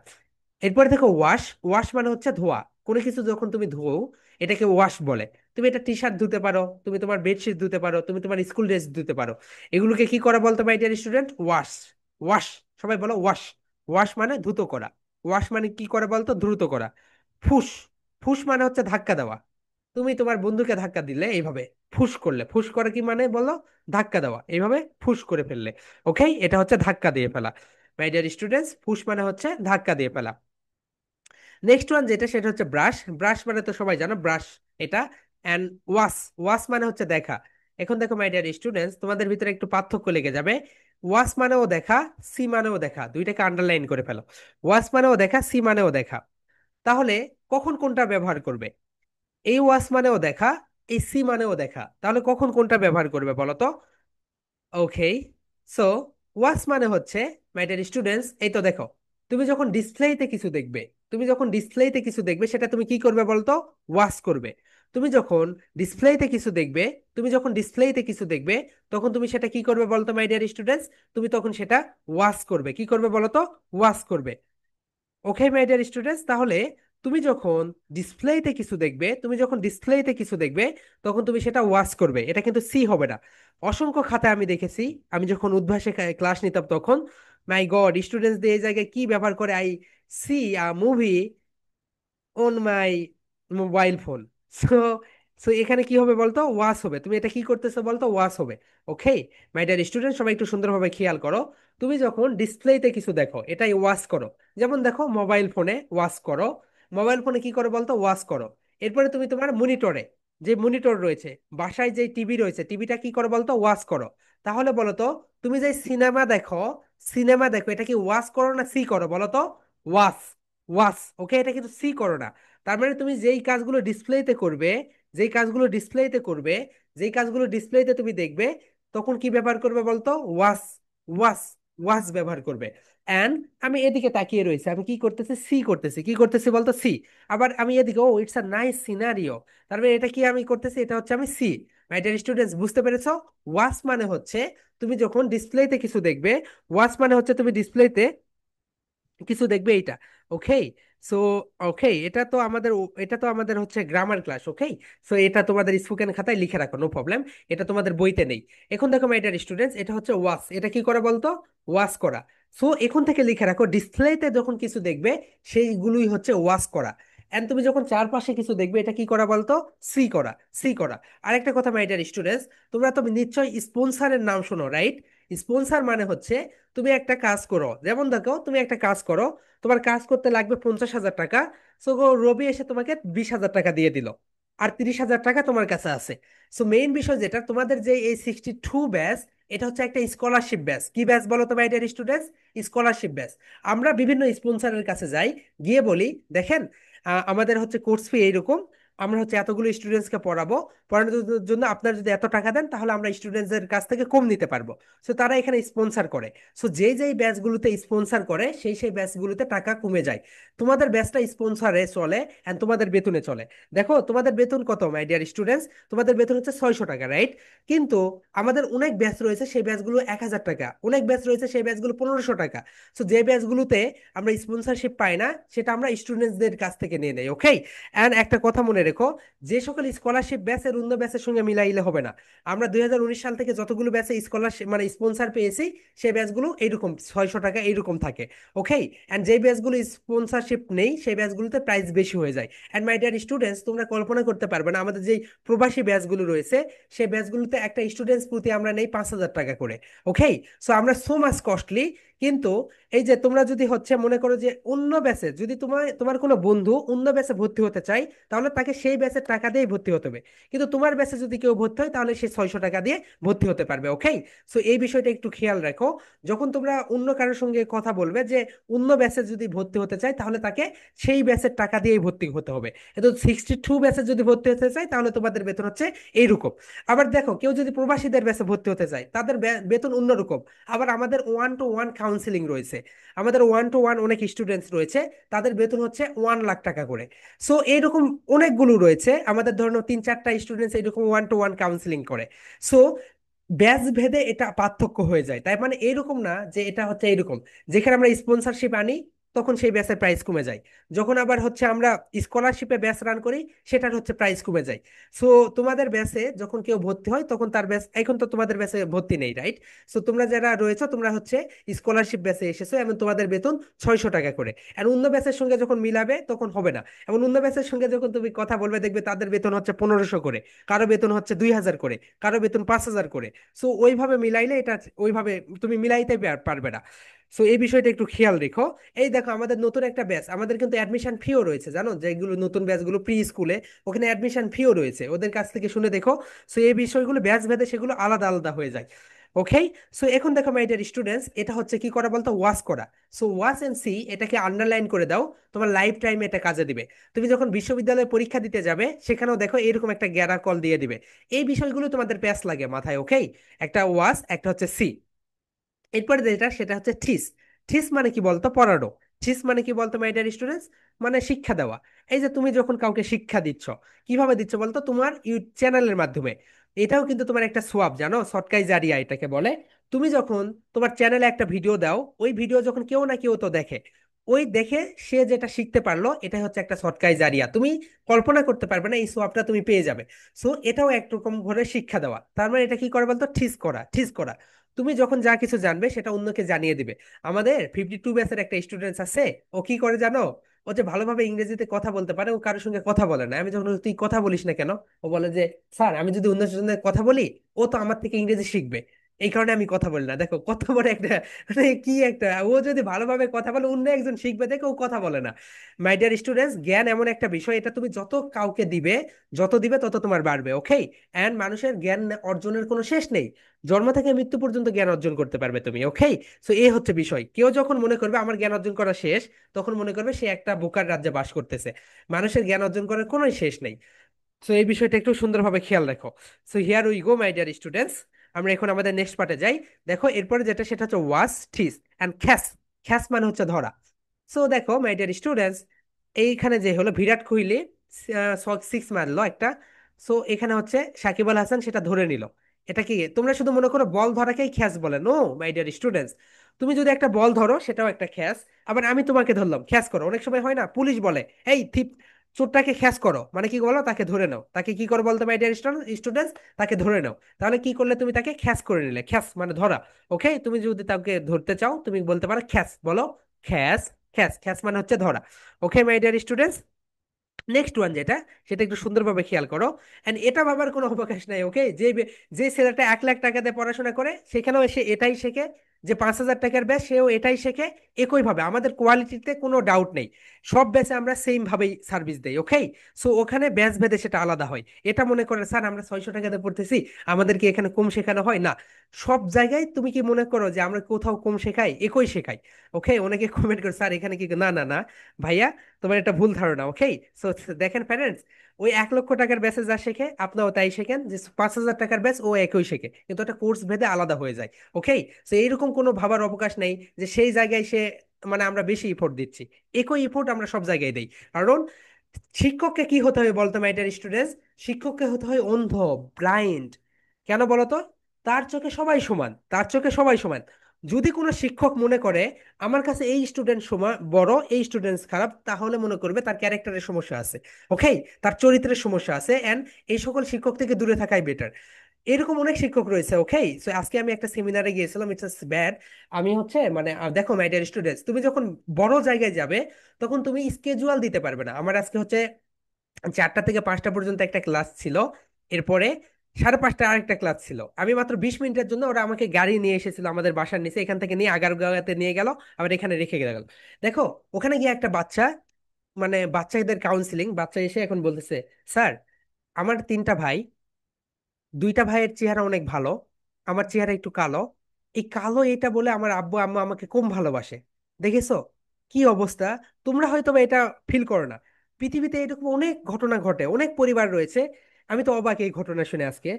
এরপরে দেখো ওয়াশ। ওয়াশ মানে হচ্ছে ধোয়া। কোনো কিছু যখন তুমি ধোও, এটাকে ওয়াশ বলে। তুমি এটা টি শার্ট ধুতে পারো, তুমি তোমার বেডশিট ধুতে পারো, তুমি তোমার স্কুল ড্রেস ধুতে পারো। এগুলোকে কি করা বলতো my dear student? Wash, wash. সবাই বলো ওয়াশ। ওয়াশ মানে দ্রুত করা। ওয়াশ মানে কি করে বলতো? দ্রুত করা। ফুস, ফুস মানে হচ্ছে ধাক্কা দেওয়া। তুমি তোমার বন্ধুকে ধাক্কা দিলে এইভাবে, ফুস করলে, ফুস করে কি মানে বলো? ধাক্কা দেওয়া, এইভাবে ফুস করে ফেললে। ওকে, এটা হচ্ছে ধাক্কা দিয়ে ফেলা। মাই ডিয়ার স্টুডেন্টস, ফুস মানে হচ্ছে ধাক্কা দিয়ে ফেলা। নেক্সট ওয়ান যেটা সেটা হচ্ছে ব্রাশ। ব্রাশ মানে তো সবাই জানো, ব্রাশ এটা। অ্যান্ড ওয়াশ, ওয়াশ মানে হচ্ছে দেখা। এখন দেখো মাই ডিয়ার স্টুডেন্টস, তোমাদের ভিতরে একটু পার্থক্য লেগে যাবে। ওয়াশ মানেও দেখা, সি মানেও দেখা, দুইটাকে আন্ডারলাইন করে ফেলো। ওয়াশ মানেও দেখা, সি মানেও দেখা। তাহলে কখন কোনটা ব্যবহার করবে? এই ওয়াশ মানেও দেখা, এই সি মানেও দেখা, তাহলে কখন কোনটা ব্যবহার করবে বলো তো? ওকে, সো ওয়াচ মানে হচ্ছে, মাই ডিয়ার স্টুডেন্টস, এই তো দেখো, তুমি যখন ডিসপ্লেতে কিছু দেখবে, তুমি যখন ডিসপ্লেতে কিছু দেখবে সেটা তুমি কি করবে বলতো? ওয়াচ করবে। তুমি যখন ডিসপ্লেতে কিছু দেখবে, তুমি যখন ডিসপ্লেতে কিছু দেখবে, তখন তুমি সেটা কি করবে বলতো মাই ডিয়ার স্টুডেন্টস? তুমি তখন সেটা ওয়াচ করবে। কি করবে বলতো? ওয়াচ করবে। ওকে মাই ডিয়ার স্টুডেন্টস, তাহলে তুমি যখন ডিসপ্লেতে কিছু দেখবে, তখন তুমি সেটা ওয়াচ করবে, এটা কিন্তু সি হবে না। অসংখ্য খাতায় আমি দেখেছি, আমি যখন উদ্ভাসে ক্লাস নিতাম তখন, মাই গড, স্টুডেন্টস এই জায়গায় কি ব্যবহার করে, I C a movie on my mobile phone. So so এখানে কি হবে বলতো, ওয়াস হবে। তুমি এটা কি করতেছো বলতো, ওয়াস হবে। ওকে, মাই ডিয়ার স্টুডেন্ট, সবাই একটু সুন্দরভাবে খেয়াল করো। তুমি যখন ডিসপ্লেতে কিছু দেখো, এটাই ওয়াস করো। যেমন দেখো মোবাইল ফোনে ওয়াস করো, মোবাইল ফোনে কি করো বলতো, ওয়াস করো। এরপরে তুমি তোমার মনিটরে, যে মনিটর রয়েছে, বাসায় যে টিভি রয়েছে, টিভিটা কি করো বলতো, ওয়াস করো। তাহলে বলো তো, তুমি যে সিনেমা দেখো, এটা কি ওয়াস করো না সি করো বলো তো? ওয়াস, ওয়াস। ওকে, এটা কিন্তু সি করো না। তার মানে তুমি যেই কাজগুলো ডিসপ্লেতে করবে, যেই কাজগুলো ডিসপ্লেতে করবে, যেই কাজগুলো ডিসপ্লেতে তুমি দেখবে, তখন কি ব্যবহার করবে বলতো, ওয়াস, ওয়াস, ওয়াস ব্যবহার করবে। এন্ড আমি এদিকে তাকিয়ে রয়েছে, আমি কি করতেছি, সি করতেছি। কি করতেছি বলতো, সি। আবার আমি এদিকে, ও ইটস আ নাইস সিনারিও, তার মানে এটা কি আমি করতেছি, এটা হচ্ছে আমি সি। মাই ডিয়ার স্টুডেন্টস, বুঝতে পেরেছো? ওয়াস মানে হচ্ছে তুমি যখন ডিসপ্লেতে কিছু দেখবে, ওয়াচ মানে হচ্ছে তুমি ডিসপ্লেতে কিছু দেখবে এইটা। ওকে, সো ওকে, এটা তো আমাদের হচ্ছে গ্রামার ক্লাস। ওকে, সো এটা তোমাদের স্পোকেন খাতায় লিখে রাখো, নো প্রবলেম। এটা তোমাদের বইতে নেই। এখন দেখো মাই ডিয়ার স্টুডেন্টস, এটা হচ্ছে ওয়াচ, এটা কি করা বলতো, ওয়াচ করা। সো এখন থেকে লিখে রাখো, ডিসপ্লেতে যখন কিছু দেখবে সেইগুলোই হচ্ছে ওয়াচ করা। এন্ড তুমি যখন চারপাশে কিছু দেখবে, এটা কি করা বলতো, সি করা, সি করা। আরেকটা কথা মাই ডিয়ার স্টুডেন্টস, তোমরা তো নিশ্চয়ই স্পন্সরের নাম শোনো, রাইট? স্পন্সর মানে হচ্ছে তুমি একটা কাজ করো, যেমন দেখো তুমি একটা কাজ করো, তোমার কাজ করতে লাগবে 50,000 টাকা। সো রবি এসে তোমাকে 20,000 টাকা দিয়ে দিল, আর 30,000 টাকা তোমার কাছে আছে। সো মেইন বিষয় যেটা, তোমাদের যে এই 62 ব্যাচ, এটা হচ্ছে একটা স্কলারশিপ ব্যাচ। কি ব্যাচ বলো তো my dear students? Scholarship batch. আমরা বিভিন্ন স্পন্সরের কাছে যাই, গিয়ে বলি, দেখেন, আমাদের হচ্ছে কোর্স ফি এইরকম, আমরা হচ্ছে এতগুলো স্টুডেন্টসকে পড়াবো, পড়ানোর জন্য আপনারা যদি এত টাকা দেন, তাহলে আমরা স্টুডেন্টসদের কাছ থেকে কম নিতে পারবো। সো তারা এখানে স্পন্সর করে। সো যেই যেই ব্যাচগুলোতে স্পন্সর করে, সেই সেই ব্যাচগুলোতে টাকা কমে যায়। তোমাদের ব্যাচটা স্পন্সরে চলে, এন্ড তোমাদের বেতনে চলে। দেখো তোমাদের বেতন কত মাই ডিয়ার স্টুডেন্টস, তোমাদের বেতন হচ্ছে 600 টাকা, রাইট? কিন্তু আমাদের অনেক ব্যাচ রয়েছে, সেই ব্যাচগুলো 1,000 টাকা, অনেক ব্যাচ রয়েছে সেই ব্যাচগুলো 1500 টাকা। সো যে ব্যাচগুলোতে আমরা স্পন্সরশিপ পাই না, সেটা আমরা স্টুডেন্টসদের কাছ থেকে নিয়ে নেই। ওকে, এন্ড একটা কথা মনে রেখো, যে সকল স্কলারশিপ ব্যাচের অন্য ব্যাচের সঙ্গে মিলাইলে হবে না। আমরা 2019 সাল থেকে যতগুলো ব্যাচে স্কলারশিপ মানে স্পন্সর পেয়েছি, সেই ব্যাচগুলো এইরকম 600 টাকা এইরকম থাকে। ওকে, এন্ড যে ব্যাচগুলো স্পন্সরশিপ নেই, সেই ব্যাচগুলোতে প্রাইস বেশি হয়ে যায়। এন্ড মাই ডিয়ার স্টুডেন্টস, তোমরা কল্পনা করতে পারবে না, আমাদের যে প্রবাসী ব্যাচগুলো রয়েছে, সেই ব্যাচগুলোতে একটা স্টুডেন্টস প্রতি আমরা নেই 5,000 টাকা করে। ওকে, সো আমরা সো মাচ কস্টলি। কিন্তু এই যে তোমরা যদি হচ্ছে মনে করো যে অন্য ব্যাচে, যদি তোমার তোমার কোনো বন্ধু অন্য ব্যাচে ভর্তি হতে চায়, তাহলে তাকে সেই ব্যাচের টাকা দিয়ে ভর্তি হতে হবে। কিন্তু তোমার ব্যাচে যদি কেউ ভর্তি হয়, তাহলে সে 600 টাকা দিয়ে ভর্তি হতে পারবে। ওকে, সো এই বিষয়টা একটু খেয়াল রাখো। যখন তোমরা অন্য কারোর সঙ্গে কথা বলবে যে অন্য ব্যাচে যদি ভর্তি হতে চায়, তাহলে তাকে সেই ব্যাচের টাকা দিয়েই ভর্তি হতে হবে। কিন্তু 62 ব্যাচে যদি ভর্তি হতে চায়, তাহলে তোমাদের বেতন হচ্ছে এইরকম। আবার দেখো, কেউ যদি প্রবাসীদের ব্যাচে ভর্তি হতে চায়, তাদের বেতন অন্যরকম। আবার আমাদের 1-to-1 কাউন্সিলিং রয়েছে, আমাদের 1-to-1 অনেক স্টুডেন্টস রয়েছে, তাদের বেতন হচ্ছে 1 লাখ টাকা করে। সো এইরকম অনেকগুলো রয়েছে, আমাদের ধরো 3-4টা স্টুডেন্টস এরকম 1-to-1 কাউন্সিলিং করে। সো ব্যাচ ভেদে এটা পার্থক্য হয়ে যায়। তাই মানে এরকম না যে এটা হচ্ছে এরকম, যেখানে আমরা স্পন্সরশিপ আনি, তখন সেই ব্যাচের প্রাইস কমে যায়। যখন আবার হচ্ছে আমরা স্কলারশিপে ব্যাচ রান করি, সেটার হচ্ছে প্রাইস কমে যায়। সো তোমাদের ব্যাচে যখন কেউ ভর্তি হয়, তখন তার ব্যাচ, এখন তো তোমাদের ব্যাচে ভর্তি নেই, রাইট? সো তোমরা যারা রয়েছো, তোমরা হচ্ছে স্কলারশিপ ব্যাচে এসেছো, এবং তোমাদের বেতন 600 টাকা করে। আর অন্য ব্যাচের সঙ্গে যখন মিলাবে, তখন হবে না। এবং অন্য ব্যাচের সঙ্গে যখন তুমি কথা বলবে, দেখবে তাদের বেতন হচ্ছে 1500 করে, কারো বেতন হচ্ছে 2,000 করে, কারো বেতন 5,000 করে। সো ওইভাবে মিলাইলে এটা, ওইভাবে তুমি মিলাইতে পারবে না। সো এই বিষয়টা একটু খেয়াল রেখো। এই দেখো, আমাদের নতুন একটা ব্যাচ, আমাদের কিন্তু অ্যাডমিশন ফিও রয়েছে, জানো? যেগুলো নতুন ব্যাচগুলো প্রি স্কুলে, ওখানে অ্যাডমিশন ফিও রয়েছে, ওদের কাছ থেকে শুনে দেখো। সো এই বিষয়গুলো ব্যাচ ভেদে সেগুলো আলাদা আলাদা হয়ে যায়। ওকে, সো এখন দেখো মাই ডিয়ার স্টুডেন্টস, এটা হচ্ছে কি করা বলতো, ওয়াচ করা। সো ওয়াচ এন্ড সি, এটাকে আন্ডারলাইন করে দাও, তোমার লাইফ টাইমে এটা কাজে দিবে। তুমি যখন বিশ্ববিদ্যালয়ে পরীক্ষা দিতে যাবে, সেখানেও দেখো এরকম একটা গ্যারা কল দিয়ে দিবে। এই বিষয়গুলো তোমাদের প্যাস লাগে মাথায়। ওকে, একটা ওয়াচ, একটা হচ্ছে সি। এরপরে যেটা, সেটা হচ্ছে থিস। থিস মানে কি বলতো, পড়ানো। থিস মানে কি বলতো মাই ডিয়ার স্টুডেন্টস, মানে শিক্ষা দেওয়া। এই যে তুমি যখন কাউকে শিক্ষা দিচ্ছ, কিভাবে দিচ্ছ বলতো, তোমার চ্যানেলের মাধ্যমে। এটাও কিন্তু তোমার একটা সোয়াব, জানো, সৎকাই জারিয়া এটাকে বলে। তুমি যখন তোমার চ্যানেলে একটা ভিডিও দাও, ওই ভিডিও যখন কেউ না কেউ তো দেখে, ওই দেখে সে যেটা শিখতে পারলো এটা হচ্ছে একটা সৎকাই জারিয়া, তুমি কল্পনা করতে পারবে না এই সোয়াবটা তুমি পেয়ে যাবে। সো এটাও একরকম করে শিক্ষা দেওয়া, তার মানে এটা কি করে বলতো, ঠিস করা, ঠিস করা। তুমি যখন যা কিছু জানবে সেটা অন্যকে জানিয়ে দিবে। আমাদের 52 ব্যাচের একটা স্টুডেন্ট আছে, ও কি করে জানো, ও যে ভালোভাবে ইংরেজিতে কথা বলতে পারে, ও কারোর সঙ্গে কথা বলে না। আমি যখন বলি, তুই কথা বলিস না কেন, ও বলে যে স্যার আমি যদি অন্যের সঙ্গে কথা বলি ও তো আমার থেকে ইংরেজি শিখবে, এই কারণে আমি কথা বলি না। দেখো কত বড় একটা, মানে কি একটা, ও যদি ভালোভাবে কথা বলে অন্য একজন শিখবে, দেখে ও কথা বলে না। মাই ডিয়ার স্টুডেন্টস, জ্ঞান এমন একটা বিষয়, এটা তুমি যত কাউকে দিবে, যত দিবে তত তোমার বাড়বে, ওকে। এন্ড মানুষের জ্ঞান অর্জনের কোনো শেষ নেই, জন্ম থেকে মৃত্যু পর্যন্ত জ্ঞান অর্জন করতে পারবে তুমি, ওকে। সো এই হচ্ছে বিষয়, কেউ যখন মনে করবে আমার জ্ঞান অর্জন করা শেষ, তখন মনে করবে সে একটা বোকার রাজ্যে বাস করতেছে। মানুষের জ্ঞান অর্জন করার কোনো শেষ নেই। সো এই বিষয়টা একটু সুন্দরভাবে খেয়াল রাখো। So here we go my dear students, আমরা এখন আমাদের নেক্সট পার্টে যাই। দেখো এরপরে যেটা, সেটা হচ্ছে ওয়াস, ঠিস অ্যান্ড খ্যাস। খ্যাস মানে হচ্ছে ধরা। সো দেখো মাই ডিয়ার স্টুডেন্টস, এইখানে যে হলো বিরাট কোহলি 6 মারলো একটা। সো এখানে হচ্ছে সাকিব আল হাসান সেটা ধরে নিল। এটা কি, তোমরা শুধু মনে করো বল ধরাকেই খ্যাস বলে? নো মাই ডিয়ার স্টুডেন্টস, তুমি যদি একটা বল ধরো সেটাও একটা খ্যাস। আবার আমি তোমাকে ধরলাম, খ্যাস করো, অনেক সময় হয় না পুলিশ বলে এই চোরটাকে খ্যাস করো, মানে কি বলো, তাকে ধরে নাও। তাকে কি করো বলতো মাই ডিয়ার স্টুডেন্টস, তাকে ধরে নাও। তাহলে কি করলে, তুমি তাকে খ্যাস করে নিলে, খ্যাস মানে ধরা। ওকে, তুমি যদি তাকে ধরতে চাও তুমি বলতে পারো খ্যাস, বলো খ্যাস। খ্যাস, খ্যাস মানে হচ্ছে ধরা। Okay my dear students, next one যেটা, সেটা একটু সুন্দরভাবে খেয়াল করো। এন্ড এটা ভাবার কোনো অবকাশ নাই, ওকে। যে ছেলেটা 1 লাখ টাকা দিয়ে পড়াশোনা করে সেখানেও সে এটাই শেখে, যে 5,000 টাকার ব্যাচ সেও এটাই শেখে। একই ভাবে আমাদের কোয়ালিটিতে কোনো ডাউট নেই, সব ব্যাচে আমরা সেম ভাবেই সার্ভিস দেই, ওকে। সো ওখানে ব্যাচ ভেদে সেটা আলাদা হয়। এটা মনে করে স্যার আমরা 600 টাকাতে পড়তেছি, আমাদের কি এখানে কম শেখানো হয় না? সব জায়গায় তুমি কি মনে করো যে আমরা কোথাও কম শেখাই? একই শেখাই, ওকে। অনেকে কমেন্ট করে স্যার এখানে কি, না না না ভাইয়া, তোমার একটা ভুল ধারণা, ওকে। সো দেখেন প্যারেন্টস, ওই 1 লক্ষ টাকার ব্যাচে যা শেখে আপনিও তাই শেখেন, যে 5,000 টাকার ব্যাচ ও একই শেখে, কিন্তু একটা কোর্স ভেদে আলাদা হয়ে যায়, ওকে। তো এইরকম কোনো ভাবার অবকাশ নেই যে সেই জায়গায় সে, মানে আমরা বেশি ইফোর্ট দিচ্ছি। একই ইফোর্ট আমরা সব জায়গায় দেই। কারণ শিক্ষককে কি হতে হবে বলতো মাই ডিয়ার স্টুডেন্টস, শিক্ষককে হতে হয় অন্ধ, ব্লাইন্ড। কেন বলতো, তার চোখে সবাই সমান, তার চোখে সবাই সমান। যদি কোনো শিক্ষক মনে করে আমার কাছে এই স্টুডেন্ট সময় বড়, এই স্টুডেন্টস খারাপ, তাহলে মনে করবে তার ক্যারেক্টারের সমস্যা আছে, ওকে, তার চরিত্রের সমস্যা আছে। এন্ড এই সকল শিক্ষক থেকে দূরে থাকাই বেটার। এরকম অনেক শিক্ষক রয়েছে, ওকে। সো আজকে আমি একটা সেমিনারে গিয়েছিলাম, ইটস ব্যাড। আমি হচ্ছে মানে দেখো মাই ডিয়ার স্টুডেন্টস, তুমি যখন বড় জায়গায় যাবে তখন তুমি স্কেজুয়াল দিতে পারবে না। আমার আজকে হচ্ছে 4টা থেকে 5টা পর্যন্ত একটা ক্লাস ছিল, এরপরে 5:30 আরেকটা ক্লাস ছিল। আমি মাত্র 20 মিনিটের জন্য, ওরা আমাকে গাড়ি নিয়ে এসেছিল আমাদের বাসার নিচে, এখান থেকে নিয়ে আগারগাঁওতে নিয়ে গেল, আবার এখানে রেখে গেল। দেখো ওখানে গিয়ে একটা বাচ্চা, মানে বাচ্চাদের কাউন্সিলিং, বাচ্চা এসে এখন বলতেছে স্যার আমার 3টা ভাই, 2টা ভাইয়ের চেহারা অনেক ভালো, আমার চেহারা একটু কালো, এই কালো এটা বলে আমার আব্বু আম্মা আমাকে কম ভালোবাসে। দেখেছো কি অবস্থা? তোমরা হয়তো বা এটা ফিল করো না, পৃথিবীতে এরকম অনেক ঘটনা ঘটে, অনেক পরিবার রয়েছে। আমি তো অবাক এই ঘটনা শুনে আজকে,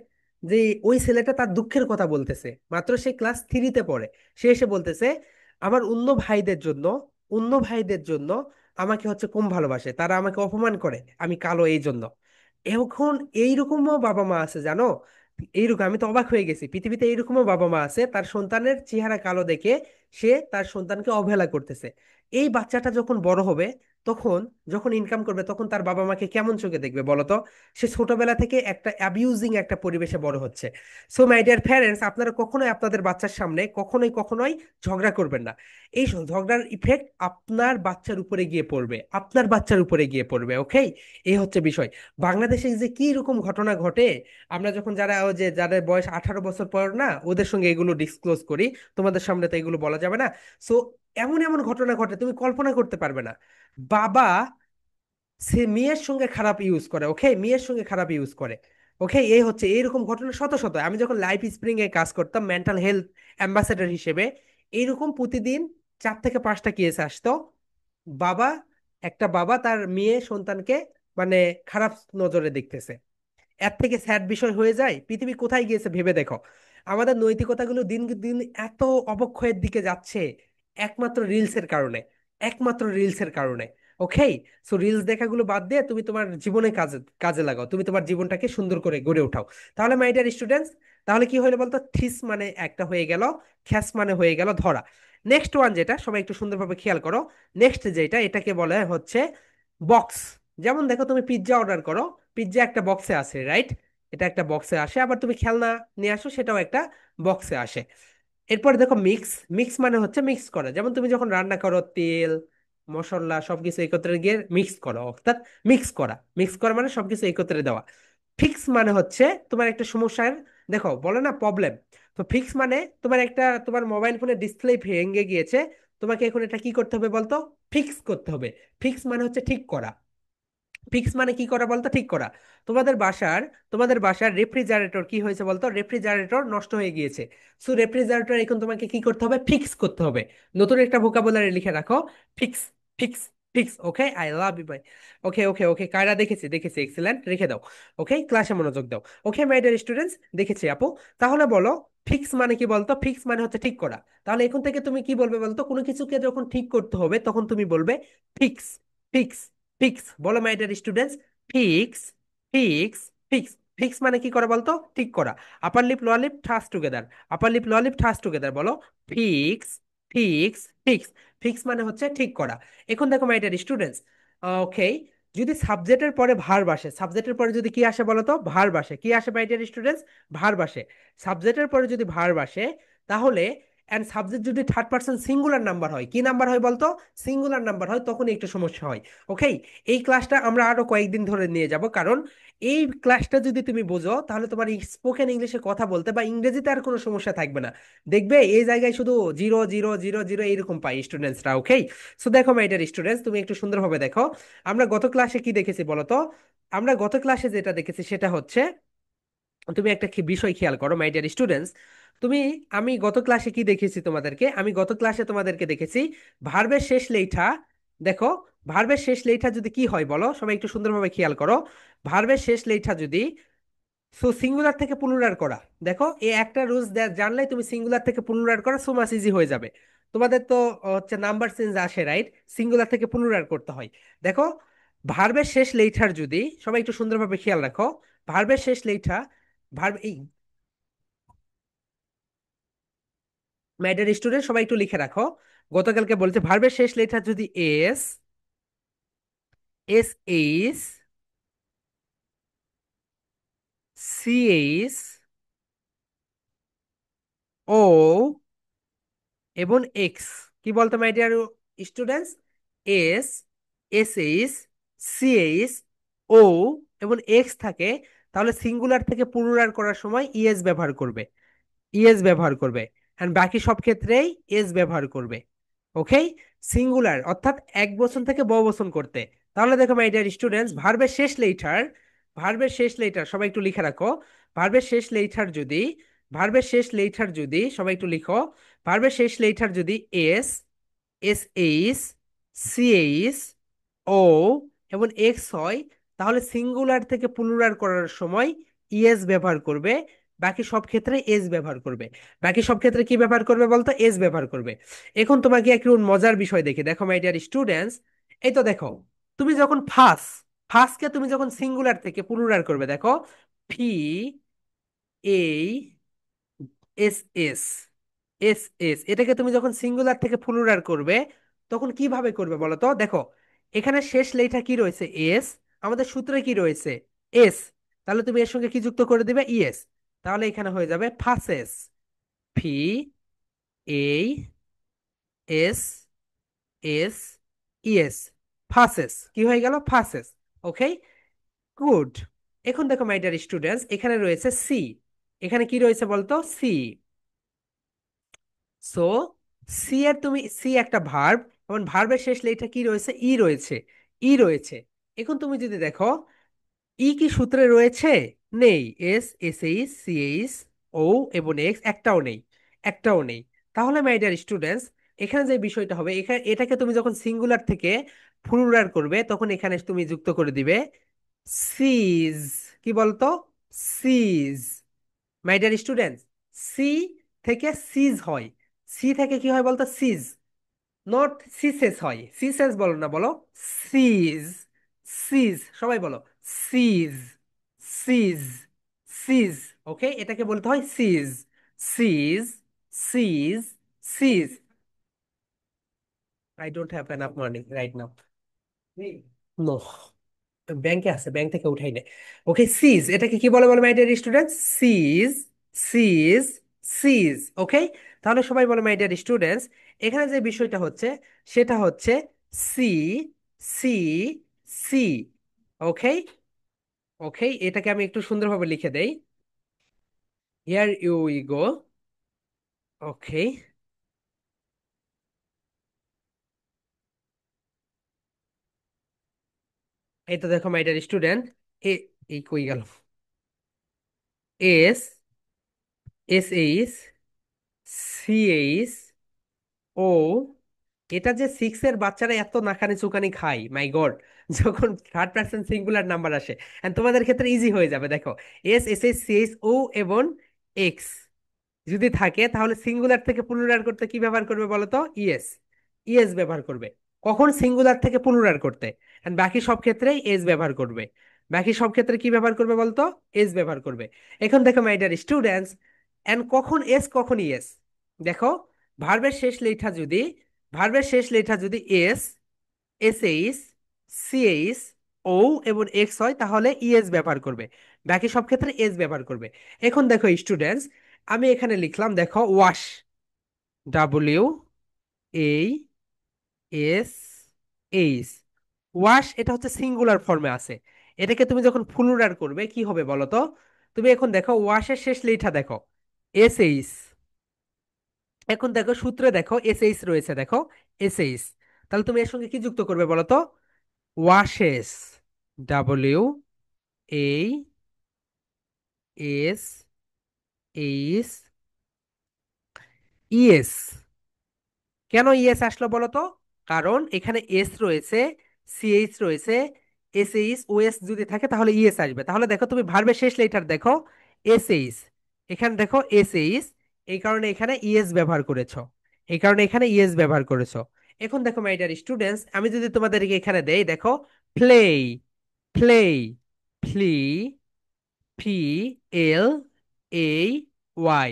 যে ওই ছেলেটা তার দুঃখের কথা বলতেছে, মাত্র সে ক্লাস 3-তে পড়ে। সে এসে বলতেছে আমার অন্য ভাইদের জন্য আমাকে হচ্ছে কম ভালোবাসে, তারা আমাকে অপমান করে, আমি কালো এই জন্য। এখন এইরকমও বাবা মা আছে জানো, এইরকম আমি তো অবাক হয়ে গেছি, পৃথিবীতে এইরকমও বাবা মা আছে তার সন্তানের চেহারা কালো দেখে সে তার সন্তানকে অবহেলা করতেছে। এই বাচ্চাটা যখন বড় হবে, তখন যখন ইনকাম করবে, তখন তার বাবা মাকে কেমন চোখে দেখবে বলো তো? সে ছোটবেলা থেকে একটা অ্যাবিউজিং একটা পরিবেশে বড় হচ্ছে। সো মাই ডিয়ার প্যারেন্টস, আপনারা কখনোই আপনাদের বাচ্চার সামনে কখনোই কখনোই ঝগড়া করবেন না। এই ঝগড়ার ইফেক্ট আপনার বাচ্চার উপরে গিয়ে পড়বে, আপনার বাচ্চার উপরে গিয়ে পড়বে, ওকে। এই হচ্ছে বিষয়। বাংলাদেশে যে কি রকম ঘটনা ঘটে, আমরা যখন যারা ওই যে যাদের বয়স 18 বছর পর না, ওদের সঙ্গে এগুলো ডিসক্লোজ করি, তোমাদের সামনে তো এগুলো বলা যাবে না। সো এমন এমন ঘটনা ঘটে তুমি কল্পনা করতে পারবে না। বাবা সে মেয়ের সঙ্গে খারাপ ইউজ করে, ওকে, মেয়ের সঙ্গে খারাপ ইউজ করে, ওকে। এই হচ্ছে এইরকম ঘটনা শত শত। আমি যখন লাইফ স্প্রিং এ কাজ করতাম মেন্টাল হেলথ অ্যাম্বাসেডর হিসেবে, এইরকম প্রতিদিন 4 থেকে 5টা কেস আসতো। বাবা, একটা বাবা তার মেয়ে সন্তানকে মানে খারাপ নজরে দেখতেছে। এর থেকে স্যাড বিষয় হয়ে যায়, পৃথিবী কোথায় গিয়েছে ভেবে দেখো। আমাদের নৈতিকতাগুলো দিন দিন এত অবক্ষয়ের দিকে যাচ্ছে, একমাত্র রিলসের কারণে, একমাত্র রিলসের কারণে, ওকে। সো রিলস দেখাগুলো বাদ দিয়ে তুমি তোমার জীবনে কাজে কাজে লাগাও, তুমি তোমার জীবনটাকে সুন্দর করে গড়ে উঠাও। তাহলে মাই ডিয়ার স্টুডেন্টস, তাহলে কি হইলো বলতো, থিস মানে একটা হয়ে গেল, খ্যাস মানে হয়ে গেল ধরা। নেক্সট ওয়ান যেটা, সবাই একটু সুন্দরভাবে খেয়াল করো, নেক্সট যেটা এটাকে বলে হচ্ছে বক্স। যেমন দেখো তুমি পিৎজা অর্ডার করো, পিৎজা একটা বক্সে আসে, রাইট? এটা একটা বক্সে আসে, আবার তুমি খেলনা নিয়ে আসো, সেটাও একটা বক্সে আসে। এরপরে দেখো মিক্স। মিক্স মানে হচ্ছে মিক্স করা, যেমন তুমি যখন রান্না করো তেল মশলা সবকিছু একত্রে গিয়ে মিক্স করো, অর্থাৎ মিক্স করা। মিক্স করা মানে সবকিছু একত্রে দেওয়া। ফিক্স মানে হচ্ছে তোমার একটা সমস্যার, দেখো বলে না প্রবলেম, তো ফিক্স মানে তোমার একটা, তোমার মোবাইল ফোনের ডিসপ্লে ভেঙে গিয়েছে, তোমাকে এখন এটা কি করতে হবে বলতো, ফিক্স করতে হবে। ফিক্স মানে হচ্ছে ঠিক করা। ফিক্স মানে কি করা বলতো, ঠিক করা। তোমাদের বাসার তোমাদের বাসার রেফ্রিজারেটর কি হয়েছে বলতো, রেফ্রিজারেটর নষ্ট হয়ে গিয়েছে। সো রেফ্রিজারেটর এখন তোমাকে কি করতে হবে, ফিক্স করতে হবে। নতুন একটা ভোকাবুলারি লিখে রাখো, fix, fix, fix. Okay, I love you ভাই। ওকে ওকে ওকে, কায়রা দেখেছি দেখেছি, এক্সিলেন্ট, রেখে দাও। ওকে, ক্লাসে মনোযোগ দাও। ওকে মাই ডিয়ার স্টুডেন্টস, দেখেছি আপু। তাহলে বলো ফিক্স মানে কি বলতো, ফিক্স মানে হচ্ছে ঠিক করা। তাহলে এখন থেকে তুমি কি বলবে বলতো, কোনো কিছুকে যখন ঠিক করতে হবে তখন তুমি বলবে ফিক্স, ফিক্স, ফিক্স। বলো my dear students, fix, fix, fix. Fix মানে কি করা বলতো, ঠিক করা। আপার লিপ লোয়ার লিপ ঠাস together, upper lip lower lip ঠাস টুগেদার, বলো ফিক্স, ফিক্স, ফিক্স। ফিক্স মানে হচ্ছে ঠিক করা। এখন দেখো মাই ডিয়ার স্টুডেন্টস, ওকে, যদি সাবজেক্টের পরে ভার্ব আসে, সাবজেক্টের পরে যদি কি আসে বলো তো, ভার্ব আসে, কি আসে মাই ডিয়ার স্টুডেন্টস, ভার্ব আসে। সাবজেক্টের পরে যদি ভার্ব আসে, তাহলে এন্ড সাবজেক্ট যদি থার্ড পার্সন সিঙ্গুলার নাম্বার হয়, কি নাম্বার হয় বলতো, সিঙ্গুলার নাম্বার হয়, তখন একটু সমস্যা হয়। ওকে, এই ক্লাসটা আমরা আরো কয়েকদিন ধরে নিয়ে যাব, কারণ এই ক্লাসটা যদি তুমি বোঝো তাহলে তোমার স্পোকেন ইংলিশে কথা বলতে বা ইংরেজিতে আর কোনো সমস্যা থাকবে না। দেখবে এই জায়গায় শুধু জিরো জিরো জিরো জিরো এইরকম পাই স্টুডেন্টসরা। ওকে, সো দেখো মাই ডিয়ার স্টুডেন্টস, তুমি একটু সুন্দরভাবে দেখো, আমরা গত ক্লাসে কি দেখেছি বলো তো। আমরা গত ক্লাসে যেটা দেখেছি সেটা হচ্ছে, তুমি একটা বিষয় খেয়াল করো মাই ডিয়ার স্টুডেন্টস। তুমি, আমি গত ক্লাসে কি দেখেছি তোমাদেরকে, আমি গত ক্লাসে তোমাদেরকে দেখেছি ভার্বের শেষ লেইঠা। দেখো, ভার্বের শেষ লেইঠা যদি কি হয় বলো, সবাই একটু সুন্দরভাবে খেয়াল করো। ভার্বের শেষ লেইঠা যদি, সো সিঙ্গুলার থেকে প্লুরাল করা। দেখো এই একটা রুলস জানলেই তুমি সিঙ্গুলার থেকে প্লুরাল করা সো মাচ ইজি হয়ে যাবে। তোমাদের তো হচ্ছে নাম্বার চেঞ্জ আসে, রাইট? সিঙ্গুলার থেকে প্লুরাল করতে হয়। দেখো, ভার্বের শেষ লেইঠার যদি, সবাই একটু সুন্দরভাবে খেয়াল রাখো, ভার্বের শেষ লেইঠা, ভার্ব এই, ম্যাডার স্টুডেন্ট সবাই একটু লিখে রাখো, গতকালকে বলছে ভার্বের শেষ লেটার যদি S, S H, C H, O এবং এক্স, কি বলতো my dear students, S, S H, C H, O এবং এক্স থাকে, তাহলে সিঙ্গুলার থেকে প্লুরাল করার সময় ইএস ব্যবহার করবে, ইএস ব্যবহার করবে। এন্ড বাকি সব ক্ষেত্রেই এস ব্যবহার করবে। ওকে, সিঙ্গুলার অর্থাৎ এক বচন থেকে বহুবচন করতে। তাহলে দেখো মাই ডিয়ার স্টুডেন্টস, ভার্বের শেষ লেটার, ভার্বের শেষ লেটার সবাই একটু লিখে রাখো, ভার্বের শেষ লেটার যদি, ভার্বের শেষ লেটার যদি, সবাই একটু লিখো, ভার্বের শেষ লেটার যদি S, S H, C H, O এবং এক্স হয়, তাহলে সিঙ্গুলার থেকে প্লুরাল করার সময় ইএস ব্যবহার করবে, বাকি সব ক্ষেত্রে এস ব্যবহার করবে। বাকি সব ক্ষেত্রে কি ব্যবহার করবে বলতো, এস ব্যবহার করবে। এখন তোমাকে একটু মজার বিষয় দেখি, দেখো মাই ডিয়ার স্টুডেন্টস, এই তো দেখো, তুমি যখন ফার্স্ট, ফার্স্টকে তুমি যখন সিঙ্গুলার থেকে প্লুরাল করবে, দেখো ফি, এই, এস এস, এস এস, এটাকে তুমি যখন সিঙ্গুলার থেকে প্লুরাল করবে, তখন কিভাবে করবে বলো তো। দেখো এখানে শেষ লেটার কি রয়েছে, এস, আমাদের সূত্রে কি রয়েছে, এস, তাহলে তুমি এর সঙ্গে কি যুক্ত করে দিবে, ইএস। তাহলে এখানে হয়ে যাবে ফাসেস, ফি, এই, এস, এস, ইএস, ফাসেস, কি হয়ে গেল, ফাসেস। ওকে, গুড। এখন দেখো মাই ডিয়ার স্টুডেন্টস, এখানে রয়েছে সি, এখানে কি রয়েছে বলতো, সি। সো সি এর তুমি, সি একটা ভার্ব, এবং ভার্বের শেষ লেটার কি রয়েছে, ই রয়েছে, ই রয়েছে। এখন তুমি যদি দেখো, ই কি সূত্রে রয়েছে, নেই, S, S H, C H, O এবং এক্স একটাও নেই, একটাও নেই। তাহলে মাই ডিয়ার স্টুডেন্টস, এখানে যে বিষয়টা হবে, এখানে এটাকে তুমি যখন সিঙ্গুলার থেকে প্লুরাল করবে, তখন এখানে তুমি যুক্ত করে দিবে সিজ, কি বলতো, সিজ। মাই ডিয়ার স্টুডেন্টস, সি থেকে সিজ হয়, সি থেকে কি হয় বলতো, সিজ, নট সিসেস হয়, সিসেস বলো না, বলো সিজ, সিজ, সবাই বলো সিজ, সিজ, সিজ। ওকে, এটাকে বলতে হয় sees. Sees, sees, sees. I don't have enough money right now. No, ব্যাংকে আছে, ব্যাংক থেকে উঠাই নেই। ওকে, সিজ এটাকে কি বলে বলো my dear student? Seize, sees, সিজ। ওকে, তাহলে সবাই বলো মাই ডিয়ার স্টুডেন্টস, এখানে যে বিষয়টা হচ্ছে সেটা হচ্ছে সি, সি, সি। ওকে, ওকে, এটাকে আমি একটু সুন্দরভাবে লিখে দেই। Here you we go. Okay, এই তো দেখো মাই ডিয়ার স্টুডেন্ট, এ, এই কই গেল, S, S H, C H, O. এটা যে সিক্স এর বাচ্চারা এত নাকানি চুকানি খায়, মাই গড, যখন থার্ড পার্সন সিঙ্গুলার নাম্বার আসে। And তোমাদের ক্ষেত্রে ইজি হয়ে যাবে, দেখো S, S H, C H, O এবং এক্স যদি থাকে তাহলে সিঙ্গুলার থেকে প্লুরাল করতে কি ব্যবহার করবে বলো তো? ইএস, ইএস ব্যবহার করবে। কখন? সিঙ্গুলার থেকে প্লুরাল করতে। এন্ড বাকি সব ক্ষেত্রে এস ব্যবহার করবে। বাকি সব ক্ষেত্রে কি ব্যবহার করবে বলতো? এস ব্যবহার করবে। এখন দেখো মাই ডিয়ার স্টুডেন্টস, এন্ড কখন এস কখন ইএস, দেখো ভার্বের শেষ লেখা যদি, ভার্বের শেষ লেখা যদি S, S H, C H, O এবং এক্স হয় তাহলে ইএস ব্যবহার করবে। বাকি সব ক্ষেত্রে এস ব্যবহার করবে। এখন দেখো স্টুডেন্টস, আমি এখানে লিখলাম, দেখো ওয়াশ, ডাব্লিউ এই এস এইচ, ওয়াশ, এটা হচ্ছে সিঙ্গুলার ফর্মে আছে। এটাকে তুমি যখন প্লুরাল করবে কি হবে বলো তো? তুমি এখন দেখো ওয়াশের শেষ লেখা দেখো এস এইচ, এখন দেখো সূত্রে দেখো এস এইচ রয়েছে, দেখো এস এইচ, তাহলে তুমি এর সঙ্গে কি যুক্ত করবে বলো তো? ওয়াশেস, ডাব্লিউ এই এস এইচ ইএস। কেন ইএস আসলো বলো তো? কারণ এখানে এস রয়েছে, সিএইচ রয়েছে, এসএইচ, ওএস যদি থাকে তাহলে ইএস আসবে। তাহলে দেখো তুমি ভার্বের শেষ লেটার দেখো এসএইচ, এখানে দেখো এসএইচ, এই কারণে এখানে ইএস ব্যবহার করেছো, এই কারণে এখানে ইএস ব্যবহার করেছো। এখন দেখো মাই ডিয়ার স্টুডেন্টস, আমি যদি তোমাদেরকে এখানে দেই, দেখো play, play, flea, P L A Y,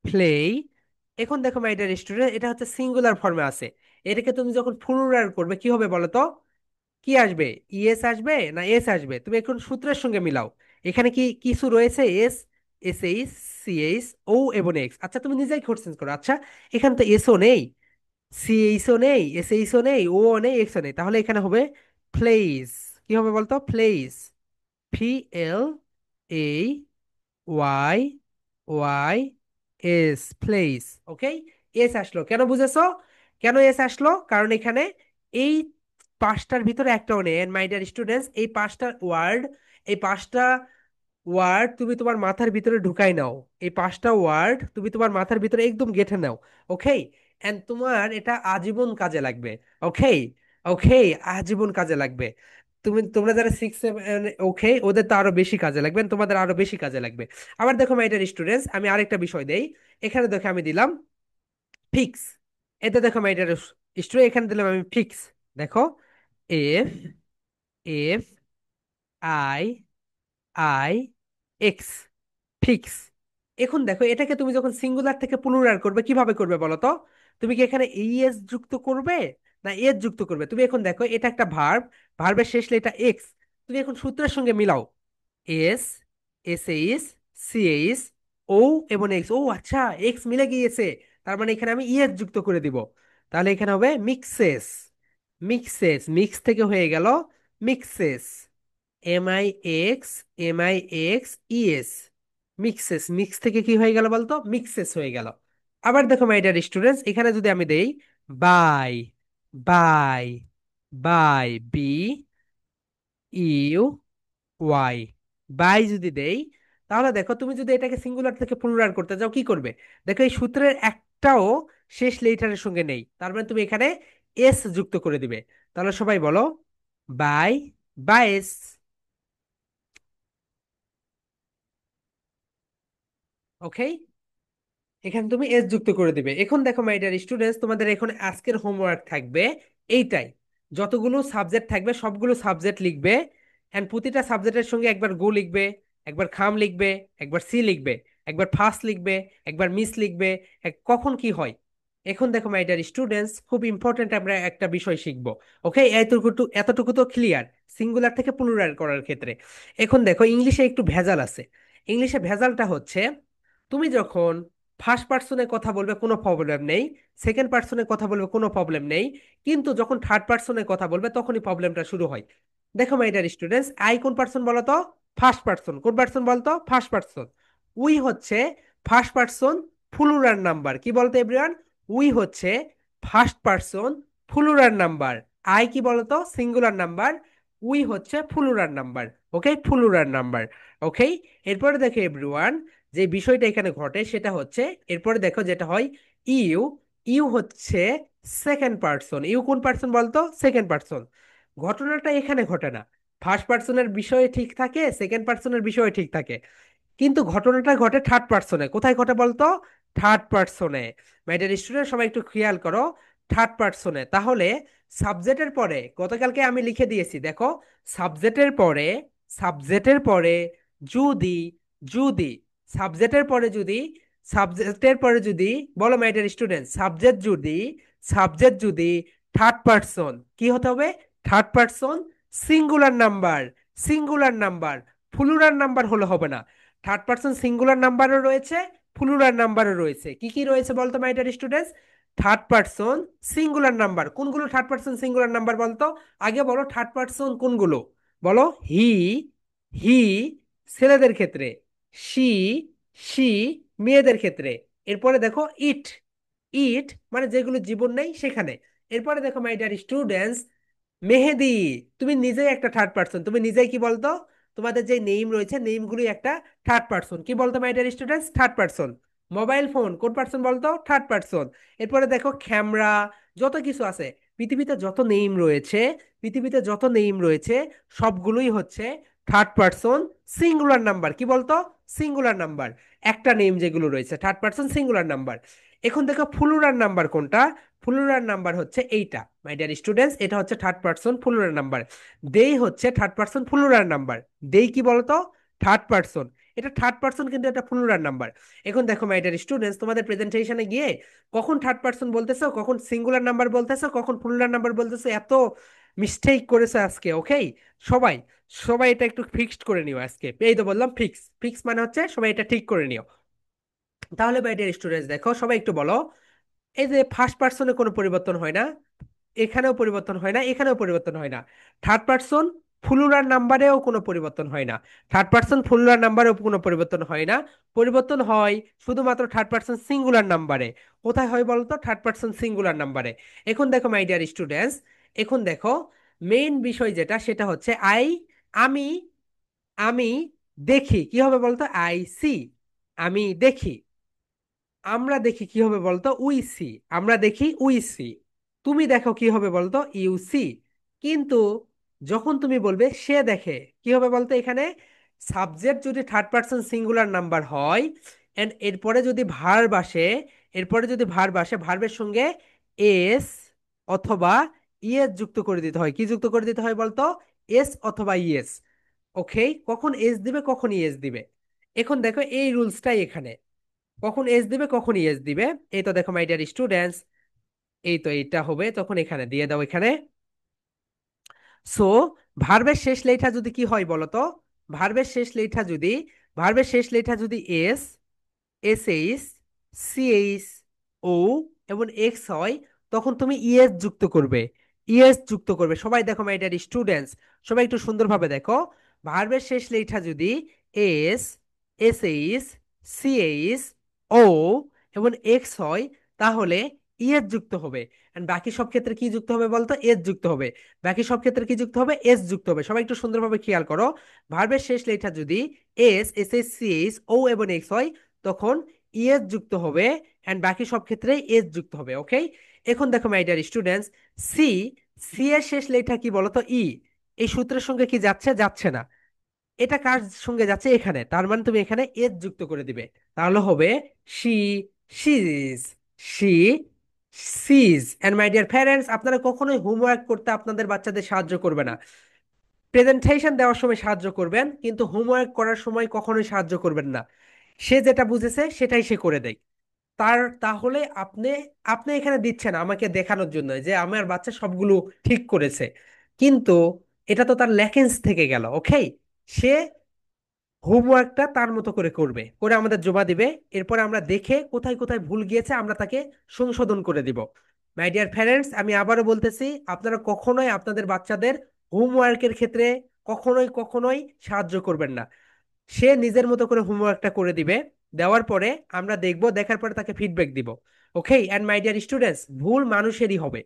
play. এখন দেখো মাই ডিয়ার স্টুডেন্ট, এটা হচ্ছে সিঙ্গুলার ফর্মে আছে। এটাকে তুমি যখন প্লুরাল করবে কি হবে বলো তো? কি আসবে? ইএস আসবে না এস আসবে? তুমি এখন সূত্রের সঙ্গে মিলাও। এখানে কি কিছু রয়েছে? S, S H, C H, O এবং এক্স। আচ্ছা তুমি নিজেই কোশ্চেন করো, আচ্ছা এখানে তো এসও নেই, সি এইচও নেই, এস এইচও নেই, ও নেই, এক্সও নেই, তাহলে এখানে হবে প্লেস। কি হবে বলতো? Place, P L A Y, Y S, place. Okay, S আসলো কেন বুঝেছো? কেন এস আসলো? কারণ এখানে এই পাঁচটার ভিতরে একটাও নেই। এন্ড মাই ডিয়ার স্টুডেন্টস, এই পাঁচটা ওয়ার্ড, এই পাঁচটা ওয়ার্ড তুমি তোমার মাথার ভিতরে ঢুকাই নাও। এই পাঁচটা ওয়ার্ড তুমি তোমার মাথার ভিতরে একদম গেঁথে নাও। ওকে, এন্ড তোমার এটা আজীবন কাজে লাগবে। ওকে, ওকে, আজীবন কাজে লাগবে। তোমরা যারা সিক্স সেভেন, ওকে, ওদের তো আরো বেশি কাজে লাগবে, and তোমাদের আরো বেশি কাজে লাগবে। আবার দেখো মাই ডিয়ার স্টুডেন্টস, আমি আরেকটা বিষয় দেই। এখানে দেখো আমি দিলাম ফিক্স, এতে দেখো মাই ডিয়ার স্টুডেন্ট, এখানে দিলাম আমি ফিক্স। দেখো F, F I, I x, fix. এখন দেখো এটাকে তুমি যখন সিঙ্গুলার থেকে প্লুরাল করবে কিভাবে করবে বলো তো? তুমি কি এখানে এস যুক্ত করবে না এস যুক্ত করবে? তুমি এখন দেখো এটা একটা ভার্ব, ভার্বের শেষ লেটার এক্স, তুমি এখন সূত্রের সঙ্গে মিলাও। S, S H, C H, O এবং এক্স। ও আচ্ছা, এক্স মিলে গিয়েছে, তার মানে এখানে আমি ইএস যুক্ত করে দিব। তাহলে এখানে হবে মিক্সেস, মিক্সেস, মিক্স থেকে হয়ে গেল mixes, MIX, MIX ES, mixes, mix থেকে কি হয়ে গেল বলতো? মিক্সেস হয়ে গেল। আবার দেখো মাই ডিয়ার স্টুডেন্টস, এখানে যদি আমি দেই buy, buy, buy, U Y, buy যদি দেই, তাহলে দেখো তুমি যদি এটাকে সিঙ্গুলার থেকে প্লুরাল করতে যাও কি করবে? দেখো এই সূত্রের একটাও শেষ লেটারের সঙ্গে নেই, তার মানে তুমি এখানে এস যুক্ত করে দিবে। তাহলে সবাই বলো বাই, বাইস। ওকে, এখানে তুমি এস যুক্ত করে দিবে। এখন দেখো মাই ডিয়ার স্টুডেন্টস, তোমাদের এখন আজকের হোমওয়ার্ক থাকবে এইটাই, যতগুলো সাবজেক্ট থাকবে সবগুলো সাবজেক্ট লিখবে, এন্ড প্রতিটা সাবজেক্টের সঙ্গে একবার গো লিখবে, একবার খাম লিখবে, একবার সি লিখবে, একবার ফার্স্ট লিখবে, একবার মিস লিখবে। কখন কি হয়? এখন দেখো মাই ডিয়ার স্টুডেন্টস, খুব ইম্পর্টেন্ট আমরা একটা বিষয় শিখবো। ওকে, এতটুকু এতটুকু তো ক্লিয়ার সিঙ্গুলার থেকে প্লুরাল করার ক্ষেত্রে। এখন দেখো ইংলিশে একটু ভেজাল আছে। ইংলিশে ভেজালটা হচ্ছে, তুমি যখন ফার্স্ট পার্সনে কথা বলবে কোনো প্রবলেম নেই, সেকেন্ড পার্সনে কথা বলবে কোনো প্রবলেম নেই, কিন্তু যখন থার্ড পার্সনে কথা বলবে তখনই প্রবলেমটা শুরু হয়। দেখো মাই ডিয়ার স্টুডেন্টস, আই কোন পার্সন বলো তো? First person. কোন পার্সন বলতো? First person. উই হচ্ছে ফার্স্ট পার্সন প্লুরাল নাম্বার। কি বলতো এভরিওয়ান? উই হচ্ছে first person plural number. I কি বলতো? Singular number. উই হচ্ছে প্লুরাল নাম্বার। ওকে, প্লুরাল নাম্বার। ওকে, এরপরে দেখো এভরিওয়ান, যে বিষয়টা এখানে ঘটে সেটা হচ্ছে, এরপরে দেখো যেটা হয়, ইউ। ইউ হচ্ছে সেকেন্ড পার্সন। ইউ কোন পার্সন বলতো? Second person. ঘটনাটা এখানে ঘটে না। ফার্স্ট পার্সনের বিষয়ে ঠিক থাকে, সেকেন্ড পার্সনের বিষয়ে ঠিক থাকে, কিন্তু ঘটনাটা ঘটে থার্ড পার্সনে। কোথায় ঘটে বলতো? থার্ড পার্সনে। মাই স্টুডেন্ট, সবাই একটু খেয়াল করো, থার্ড পার্সনে। তাহলে সাবজেক্টের পরে, গতকালকে আমি লিখে দিয়েছি দেখো, সাবজেক্টের পরে, সাবজেক্টের পরে যদি, যদি সাবজেক্টের পরে যদি, সাবজেক্টের পরে যদি, বলো মাই ডিয়ার স্টুডেন্ট, সাবজেক্ট যদি, সাবজেক্ট যদি থার্ড পার্সন, কি হতে হবে? Third person singular number. Singular number, plural number হলে হবে না। থার্ড পার্সন সিঙ্গুলার নাম্বারও রয়েছে, প্লুরাল নাম্বারও রয়েছে। কি কি রয়েছে বলতো my dear students? Third person singular number কোনগুলো? থার্ড পার্সন সিঙ্গুলার নাম্বার বলতো? আগে বলো থার্ড পার্সন কোনগুলো। বলো। হি, হি ছেলেদের ক্ষেত্রে, সি, সি মেয়েদের ক্ষেত্রে। এরপরে দেখো ইট, ইট মানে যেগুলো জীবন নেই সেখানে। এরপরে দেখো মাই ডিয়ার স্টুডেন্টস, মেহেদি। তুমি নিজেই একটা থার্ড পার্সন, তুমি নিজেই কি বলতো? তোমাদের যে নেম রয়েছে, নেমগুলি একটা থার্ড পার্সন। কি বলতো my dear students? Third person. Mobile phone কোন পার্সন বলতো? Third person. এরপরে দেখো ক্যামেরা, যত কিছু আছে, পৃথিবীতে যত নেম রয়েছে, পৃথিবীতে যত নেম রয়েছে সবগুলোই হচ্ছে থার্ড পার্সন সিঙ্গুলার নাম্বার। কি বলতো? Singular number. একটা নেম যেগুলো রয়েছে থার্ড পার্সন সিঙ্গুলার নাম্বার। এখন দেখো প্লুরাল নাম্বার কোনটা? প্লুরাল নাম্বার হচ্ছে এইটা মাই ডিয়ার স্টুডেন্টস, এটা হচ্ছে থার্ড পার্সন প্লুরাল নাম্বার। দেই হচ্ছে থার্ড পার্সন প্লুরাল নাম্বার। দেই কি বলতো? Third person. এটা থার্ড পার্সন কিন্তু এটা প্লুরাল নাম্বার। এখন দেখো মাই ডিয়ার স্টুডেন্টস, তোমাদের প্রেজেন্টেশনে গিয়ে কখন থার্ড পার্সন বলতেছো, কখন সিঙ্গুলার নাম্বার বলতেছো, কখন প্লুরাল নাম্বার বলতেছো, এত মিস্টেক করেছো আজকে। ওকে, সবাই, সবাই এটা একটু ফিক্সড করে নিও আজকে। এই তো বললাম ফিক্স। ফিক্স মানে হচ্ছে সবাই এটা ঠিক করে নিও। তাহলে মাই ডিয়ার স্টুডেন্টস দেখো, সবাই একটু বলো, এই যে ফার্স্ট পার্সনে কোনো পরিবর্তন হয় না, এখানেও পরিবর্তন হয় না, এখানেও পরিবর্তন হয় না। থার্ড পার্সন প্লুরাল নাম্বারেও কোনো পরিবর্তন হয় না। থার্ড পার্সন প্লুরাল নাম্বারেও কোনো পরিবর্তন হয় না। পরিবর্তন হয় শুধুমাত্র থার্ড পার্সন সিঙ্গুলার নাম্বারে। কোথায় হয় বলতো? থার্ড পার্সন সিঙ্গুলার নাম্বারে। এখন দেখো মাই ডিয়ার স্টুডেন্টস, এখন দেখো মেইন বিষয় যেটা সেটা হচ্ছে আই, আমি, আমি দেখি। কি হবে বলতো? আই সি, আমি দেখি। আমরা দেখি কি হবে বলতো? We see. আমরা দেখি, উই সি। তুমি দেখো কি হবে বলতো? You see. কিন্তু যখন তুমি বলবে সে দেখে, কি হবে বলতো? এখানে সাবজেক্ট যদি থার্ড পার্সন সিঙ্গুলার নাম্বার হয়, এন্ড এরপরে যদি ভার্ব আসে, এরপরে যদি ভার্ব আসে, ভার্বের সঙ্গে এস অথবা ইএস যুক্ত করে দিতে হয়। কি যুক্ত করে দিতে হয় বলতো? এস অথবা ইএস। ওকে, কখন এস দিবে, কখন ইএস দিবে। এখন দেখো এই রুলসটাই এখানে, কখন এস দিবে, কখন ইএস দিবে। এই তো দেখো মাই ডিয়ার স্টুডেন্টস, এই তো এইটা হবে, তখন এখানে দিয়ে দাও এখানে। সো ভার্বের শেষ লেখা যদি কি হয় বলো তো? ভার্বের শেষ লেখা যদি, ভার্বের শেষ লেখা যদি এস, এসএইচ, সিএইচ, ও এবং এক্স হয়, তখন তুমি ইএস যুক্ত করবে। ইএস যুক্ত করবে। সবাই দেখো মাই ডিয়ার স্টুডেন্টস, সবাই একটু সুন্দরভাবে দেখো। ভার্বের শেষ লেখা যদি এস, এসএইচ, সিএইচ, ও এবং এক্স হয়, তাহলে ইএস যুক্ত হবে। এন্ড বাকি সব ক্ষেত্রে কি যুক্ত হবে বলতো? এস যুক্ত হবে। বাকি সব ক্ষেত্রে কি যুক্ত হবে? এস যুক্ত হবে। সবাই একটু সুন্দরভাবে খেয়াল করো। ভার্বের শেষ লেখা যদি এস, এসএইচ, সিএইচ, ও এবং এক্স হয়, তখন ইএস যুক্ত হবে। এন্ড বাকি সব ক্ষেত্রে এস যুক্ত হবে। ওকে, এখন দেখো my dear students, see, see এর শেষ লেখা কি বলতো? ই। এই সূত্রের সঙ্গে কি যাচ্ছে? যাচ্ছে না। এটা কার সঙ্গে যাচ্ছে? এখানে। তার মানে তুমি এখানে এস যুক্ত করে দিবে। তাহলে হবে she, sees, she sees. And my dear parents, আপনারা কখনোই হোমওয়ার্ক করতে আপনাদের বাচ্চাদের সাহায্য করবে না। প্রেজেন্টেশন দেওয়ার সময় সাহায্য করবেন, কিন্তু হোমওয়ার্ক করার সময় কখনোই সাহায্য করবেন না। সে যেটা বুঝেছে সেটাই সে করে দেয়। তাহলে আপনি আপনি এখানে দিচ্ছেন আমাকে দেখানোর জন্য যে আমার বাচ্চা সবগুলো ঠিক করেছে, কিন্তু এটা তো তার ল্যাকেন্স থেকে গেল। ওকে, সে হোমওয়ার্কটা তার মতো করে করবে, করে আমাদের জমা দিবে। এরপর আমরা দেখে কোথায় কোথায় ভুল গিয়েছে আমরা তাকে সংশোধন করে দিব। মাই ডিয়ার প্যারেন্টস, আমি আবারও বলতেছি, আপনারা কখনোই আপনাদের বাচ্চাদের হোমওয়ার্কের ক্ষেত্রে কখনোই কখনোই সাহায্য করবেন না। সে নিজের মতো করে হোমওয়ার্কটা করে দিবে। দেওয়ার পরে আমরা দেখব, দেখার পরে তাকে ফিডব্যাক দিব। Okay and my dear students, ভুল মানুষেরই হবে,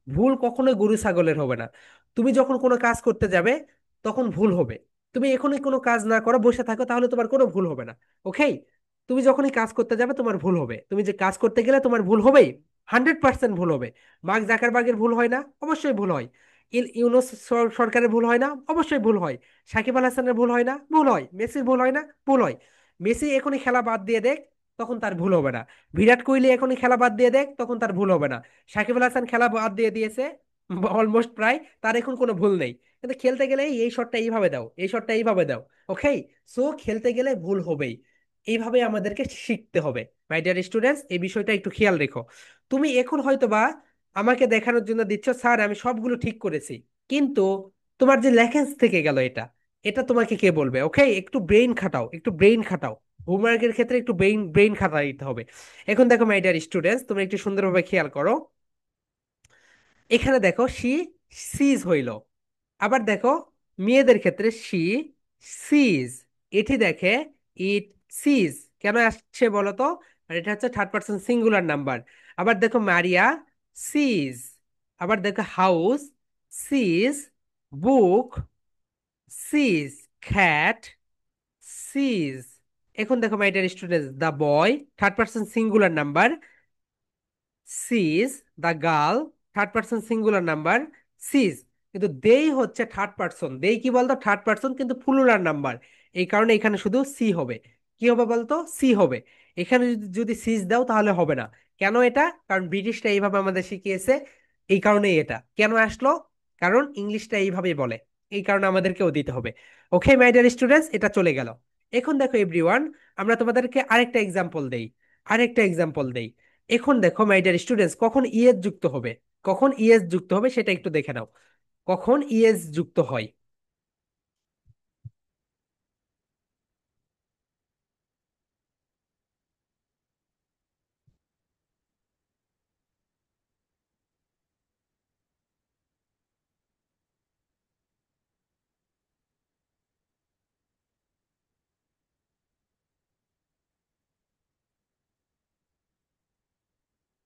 ভুল কখনোই গরু ছাগলের হবে না। তুমি যখন কোনো কাজ করতে যাবে তখন ভুল হবে। তুমি এখনই কোনো কাজ না করো, বসে থাকো, তাহলে তোমার কোনো ভুল হবে না। ওকে, তুমি যখনই কাজ করতে যাবে তোমার ভুল হবে। তুমি যে কাজ করতে গেলে তোমার ভুল হবেই, 100% ভুল হবে। মার্ক জাকারবার্গের ভুল হয় না? অবশ্যই ভুল হয়। ইউনুস সরকারের ভুল হয় না? অবশ্যই ভুল হয়। সাকিব আল হাসানের ভুল হয় না? ভুল হয়। মেসির ভুল হয় না? ভুল হয়। মেসি এখনই খেলা বাদ দিয়ে দেখ, তখন তার ভুল হবে না। বিরাট কোহলি এখনই খেলা বাদ দিয়ে দেখ, তখন তার ভুল হবে না। সাকিব আল হাসান খেলা বাদ দিয়ে দিয়েছে অলমোস্ট প্রায়, তার এখন কোনো ভুল নেই। কিন্তু খেলতে গেলে এই শটটা এইভাবে দাও, এই শটটা এইভাবে দাও। ওকে, সো খেলতে গেলে ভুল হবেই। এইভাবে আমাদেরকে শিখতে হবে। মাই ডিয়ার স্টুডেন্টস, এই বিষয়টা একটু খেয়াল রেখো। তুমি এখন হয়তো বা আমাকে দেখানোর জন্য দিচ্ছ স্যার আমি সবগুলো ঠিক করেছি, কিন্তু তোমার যে ল্যাকেন্স থেকে গেল এটা, এটা তোমাকে কে বলবে? ওকে, একটু ব্রেইন খাটাও, একটু ব্রেইন খাটাও। হোমওয়ার্কের ক্ষেত্রে একটু ব্রেইন ব্রেইন খাটাইতে হবে। এখন দেখো মাই ডিয়ার স্টুডেন্টস, তুমি একটু সুন্দরভাবে খেয়াল করো। এখানে দেখো সি সিজ হইল। আবার দেখো মেয়েদের ক্ষেত্রে সি সিজ। এটি দেখে ইট সিজ। কেন আসছে বলো তো? আর এটা হচ্ছে থার্ড পার্সন সিঙ্গুলার নাম্বার। আবার দেখো মারিয়া সিজ। আবার দেখো হাউস সিজ, বুক সিজ, খ্যাট সিজ। এখন দেখো my dear students, the boy third person singular number, sees. The girl third person singular number, sees. কিন্তু দেই হচ্ছে থার্ড পার্সন। দেই কি বলতো? থার্ড পার্সন, কিন্তু প্লুরাল নাম্বার। এই কারণে এখানে শুধু সি হবে। কি হবে বলতো? সি হবে। এখানে যদি সিজ দাও তাহলে হবে না। কেন এটা? কারণ ব্রিটিশরা এইভাবে আমাদের শিখিয়েছে। এই কারণেই এটা কেন আসলো, কারণ ইংলিশটা এইভাবেই বলে। এই কারণে আমাদেরকেও দিতে হবে। ওকে মাই ডিয়ার স্টুডেন্টস, এটা চলে গেল। এখন দেখো এভরিওয়ান, আমরা তোমাদেরকে আরেকটা এক্সাম্পল দেই, আরেকটা এক্সাম্পল দেই। এখন দেখো মাই ডিয়ার স্টুডেন্টস, কখন ইএস যুক্ত হবে, কখন ইএস যুক্ত হবে সেটা একটু দেখে নাও। কখন ইএস যুক্ত হয়?